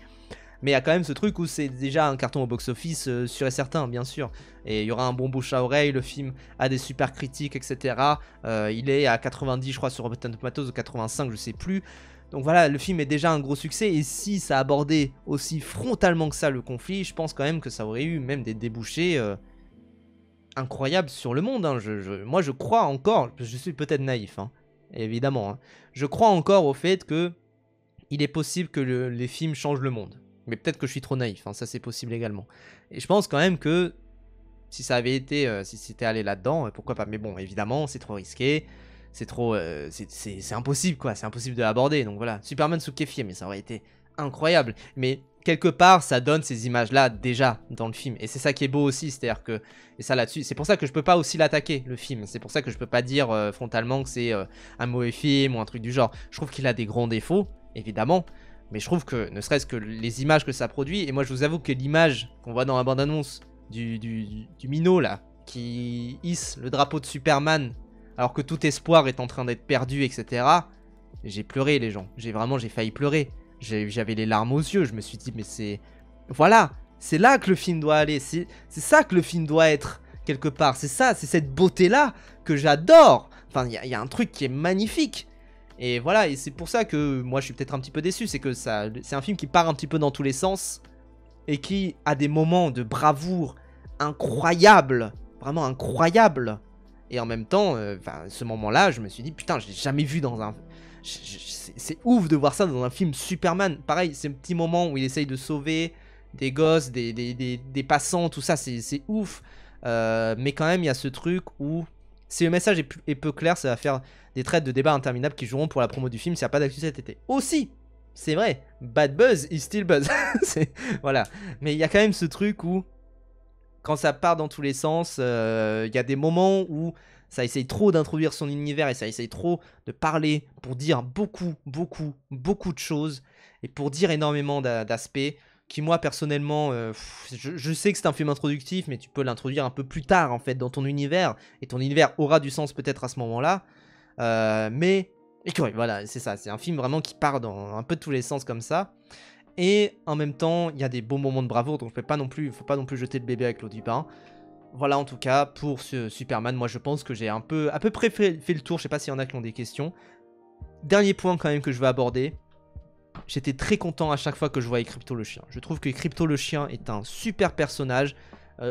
Mais il y a quand même ce truc où c'est déjà un carton au box-office sûr et certain, bien sûr. Et il y aura un bon bouche à oreille, le film a des super critiques, etc. Il est à 90, je crois, sur Rotten Tomatoes, ou 85, je sais plus. Donc voilà, le film est déjà un gros succès. Et si ça abordait aussi frontalement que ça le conflit, je pense quand même que ça aurait eu même des débouchés incroyables sur le monde. Hein. Moi, je crois encore, je suis peut-être naïf, hein, évidemment. Hein. Je crois encore au fait que il est possible que les films changent le monde. Mais peut-être que je suis trop naïf, hein, ça c'est possible également. Et je pense quand même que si ça avait été, si c'était allé là-dedans, pourquoi pas. Mais bon, évidemment, c'est trop risqué, c'est trop, c'est impossible quoi, c'est impossible de l'aborder. Donc voilà, Superman sous kéfier, mais ça aurait été incroyable. Mais quelque part, ça donne ces images-là déjà dans le film, et c'est ça qui est beau aussi, c'est-à-dire que, et ça là-dessus, c'est pour ça que je peux pas aussi l'attaquer le film. C'est pour ça que je peux pas dire frontalement que c'est un mauvais film ou un truc du genre. Je trouve qu'il a des grands défauts, évidemment. Mais je trouve que, ne serait-ce que les images que ça produit, et moi je vous avoue que l'image qu'on voit dans la bande-annonce du minot là, qui hisse le drapeau de Superman, alors que tout espoir est en train d'être perdu, etc. J'ai pleuré les gens, j'ai failli pleurer. J'avais les larmes aux yeux, je me suis dit mais c'est... Voilà, c'est là que le film doit aller, c'est ça que le film doit être, quelque part. C'est ça, c'est cette beauté-là que j'adore. Enfin, il y a un truc qui est magnifique. Et voilà, et c'est pour ça que moi je suis peut-être un petit peu déçu, c'est que c'est un film qui part un petit peu dans tous les sens et qui a des moments de bravoure incroyables, vraiment incroyables. Et en même temps, ce moment-là, je me suis dit putain, je l'ai jamais vu dans un... C'est ouf de voir ça dans un film Superman. Pareil, ces petits moments où il essaye de sauver des gosses, des passants, tout ça, c'est ouf. Mais quand même, il y a ce truc où... Si le message est peu clair, ça va faire des traites de débats interminables qui joueront pour la promo du film s'il n'y a pas d'actu cet été. Aussi, c'est vrai, bad buzz is still buzz. Voilà. Mais il y a quand même ce truc où, quand ça part dans tous les sens, il y a des moments où ça essaye trop d'introduire son univers et ça essaye trop de parler pour dire beaucoup de choses et pour dire énormément d'aspects. Qui moi personnellement, je sais que c'est un film introductif, mais tu peux l'introduire un peu plus tard en fait dans ton univers, et ton univers aura du sens peut-être à ce moment-là, mais et que, voilà, c'est ça, c'est un film vraiment qui part dans un peu de tous les sens comme ça, et en même temps il y a des beaux moments de bravoure, donc faut pas non plus jeter le bébé avec l'eau du bain. Voilà, en tout cas pour ce Superman, moi je pense que j'ai à peu près fait le tour. Je sais pas s'il y en a qui ont des questions. Dernier point quand même que je veux aborder. J'étais très content à chaque fois que je voyais Crypto le chien. Je trouve que Crypto le chien est un super personnage.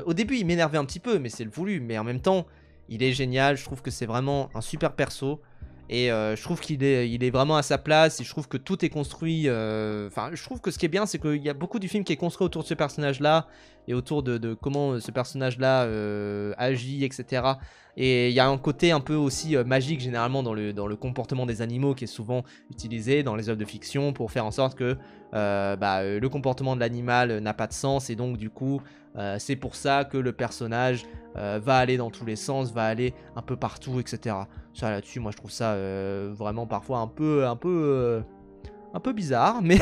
Au début, il m'énervait un petit peu, mais c'est le voulu. Mais en même temps, il est génial. Je trouve que c'est vraiment un super perso. Et je trouve qu'il est vraiment à sa place. Et je trouve que tout est construit. Enfin, je trouve que ce qui est bien, c'est qu'il y a beaucoup du film qui est construit autour de ce personnage-là. Et autour de comment ce personnage-là agit, etc. Et il y a un côté un peu aussi magique généralement dans le comportement des animaux qui est souvent utilisé dans les œuvres de fiction pour faire en sorte que le comportement de l'animal n'a pas de sens, et donc du coup c'est pour ça que le personnage va aller dans tous les sens, va aller un peu partout, etc. Ça là-dessus, moi je trouve ça vraiment parfois un peu bizarre, mais,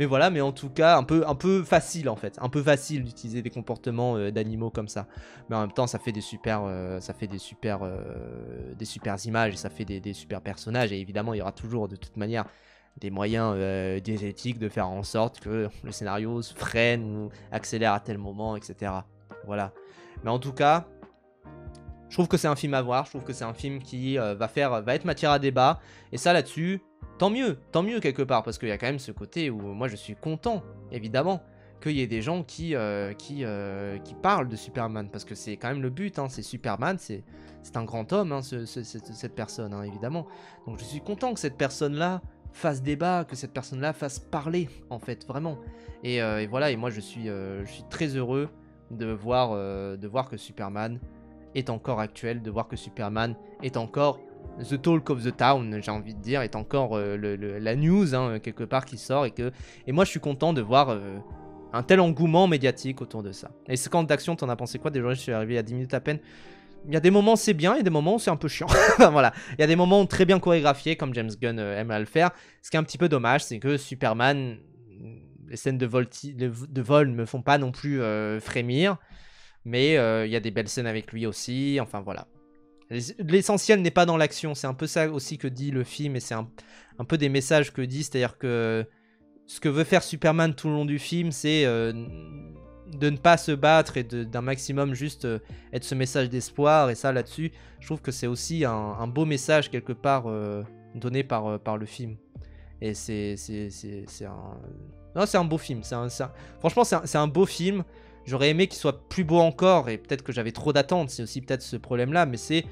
mais voilà, mais en tout cas un peu facile en fait, un peu facile d'utiliser des comportements d'animaux comme ça. Mais en même temps, ça fait des super images, et ça fait des super personnages, et évidemment, il y aura toujours de toute manière des moyens diégétiques de faire en sorte que le scénario se freine ou accélère à tel moment, etc. Voilà. Mais en tout cas, Je trouve que c'est un film à voir, je trouve que c'est un film qui va être matière à débat. Et ça là-dessus, tant mieux quelque part, parce qu'il y a quand même ce côté où moi je suis content, évidemment, qu'il y ait des gens qui parlent de Superman, parce que c'est quand même le but, hein, c'est Superman, c'est un grand homme, hein, cette personne, hein, évidemment. Donc je suis content que cette personne-là fasse débat, que cette personne-là fasse parler, en fait, vraiment. Et voilà, et moi je suis très heureux de voir que Superman est encore actuel, de voir que Superman est encore the talk of the town, j'ai envie de dire, est encore la news, hein, quelque part, qui sort, et moi je suis content de voir un tel engouement médiatique autour de ça. Et séquence d'action, t'en as pensé quoi? Déjà, je suis arrivé à 10 minutes à peine. Il y a des moments c'est bien, il y a des moments où c'est un peu chiant. Enfin, voilà, il y a des moments très bien chorégraphiés, comme James Gunn aime à le faire. Ce qui est un petit peu dommage, c'est que Superman, les scènes de vol me font pas non plus frémir. Mais il y a des belles scènes avec lui aussi, enfin voilà. L'essentiel n'est pas dans l'action, c'est un peu ça aussi que dit le film, et c'est un peu des messages que dit, c'est-à-dire que ce que veut faire Superman tout le long du film, c'est de ne pas se battre et d'un maximum juste être ce message d'espoir, et ça là-dessus, je trouve que c'est aussi un beau message quelque part donné par le film. Et c'est un... Non, c'est un beau film, franchement c'est un beau film. J'aurais aimé qu'il soit plus beau encore, et peut-être que j'avais trop d'attentes, c'est aussi peut-être ce problème-là, mais c'est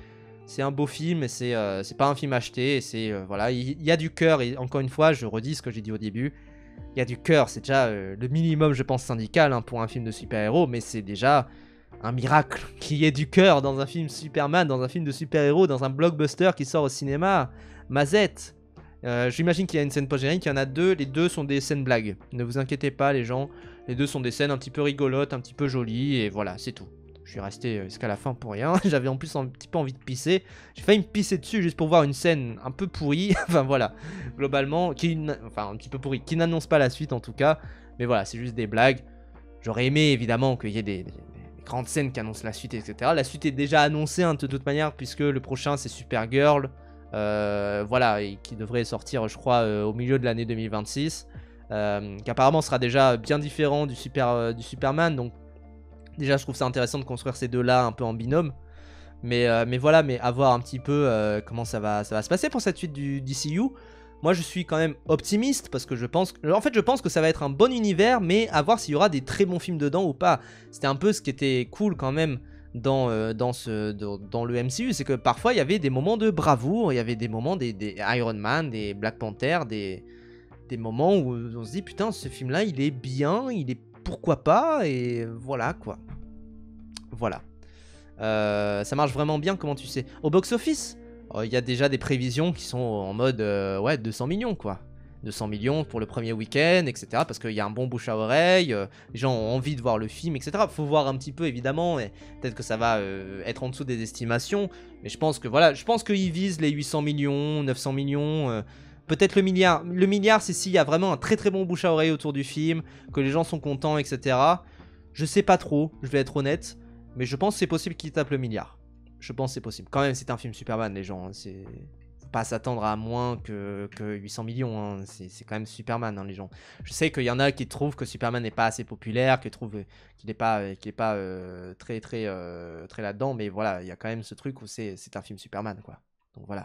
un beau film, et c'est pas un film acheté, et c'est voilà, il y a du cœur, et encore une fois, je redis ce que j'ai dit au début, il y a du cœur, c'est déjà le minimum, je pense, syndical, hein, pour un film de super-héros, mais c'est déjà un miracle qu'il y ait du cœur dans un film Superman, dans un film de super-héros, dans un blockbuster qui sort au cinéma. Mazette. J'imagine qu'il y a une scène post-générique, il y en a deux, les deux sont des scènes blagues. Ne vous inquiétez pas les gens, les deux sont des scènes un petit peu rigolotes, un petit peu jolies, et voilà, c'est tout. Je suis resté jusqu'à la fin pour rien, j'avais en plus un petit peu envie de pisser. J'ai failli me pisser dessus juste pour voir une scène un peu pourrie, enfin voilà, globalement, enfin un petit peu pourrie, qui n'annonce pas la suite en tout cas, mais voilà, c'est juste des blagues. J'aurais aimé évidemment qu'il y ait des grandes scènes qui annoncent la suite, etc. La suite est déjà annoncée, hein, de toute manière, puisque le prochain c'est Supergirl. Voilà, et qui devrait sortir, je crois, au milieu de l'année 2026, qui apparemment sera déjà bien différent du Superman, donc déjà je trouve ça intéressant de construire ces deux-là un peu en binôme, mais voilà, mais à voir un petit peu comment ça va se passer pour cette suite du DCU. Moi je suis quand même optimiste, parce que je pense que ça va être un bon univers, mais à voir s'il y aura des très bons films dedans ou pas. C'était un peu ce qui était cool quand même dans le MCU, c'est que parfois il y avait des moments de bravoure, il y avait des moments des Iron Man, des Black Panther, des moments où on se dit putain, ce film là il est bien, il est pourquoi pas, et voilà quoi. Voilà. Ça marche vraiment bien, comment tu sais? Au box-office, il y a déjà des prévisions qui sont en mode ouais, 200 millions quoi. 200 millions pour le premier week-end, etc. Parce qu'il y a un bon bouche à oreille, les gens ont envie de voir le film, etc. Faut voir un petit peu évidemment, et peut-être que ça va être en dessous des estimations, mais je pense que voilà, je pense qu'ils visent les 800 millions, 900 millions, peut-être le milliard. Le milliard, c'est s'il y a vraiment un très très bon bouche à oreille autour du film, que les gens sont contents, etc. Je sais pas trop, je vais être honnête, mais je pense que c'est possible qu'ils tapent le milliard. Je pense que c'est possible. Quand même, c'est un film Superman, les gens, hein, c'est... Faut pas s'attendre à moins que 800 millions, hein. C'est quand même Superman, hein, les gens. Je sais qu'il y en a qui trouvent que Superman n'est pas assez populaire, qui trouvent qu'il n'est pas, très là-dedans, mais voilà, il y a quand même ce truc où c'est un film Superman, quoi. Donc voilà.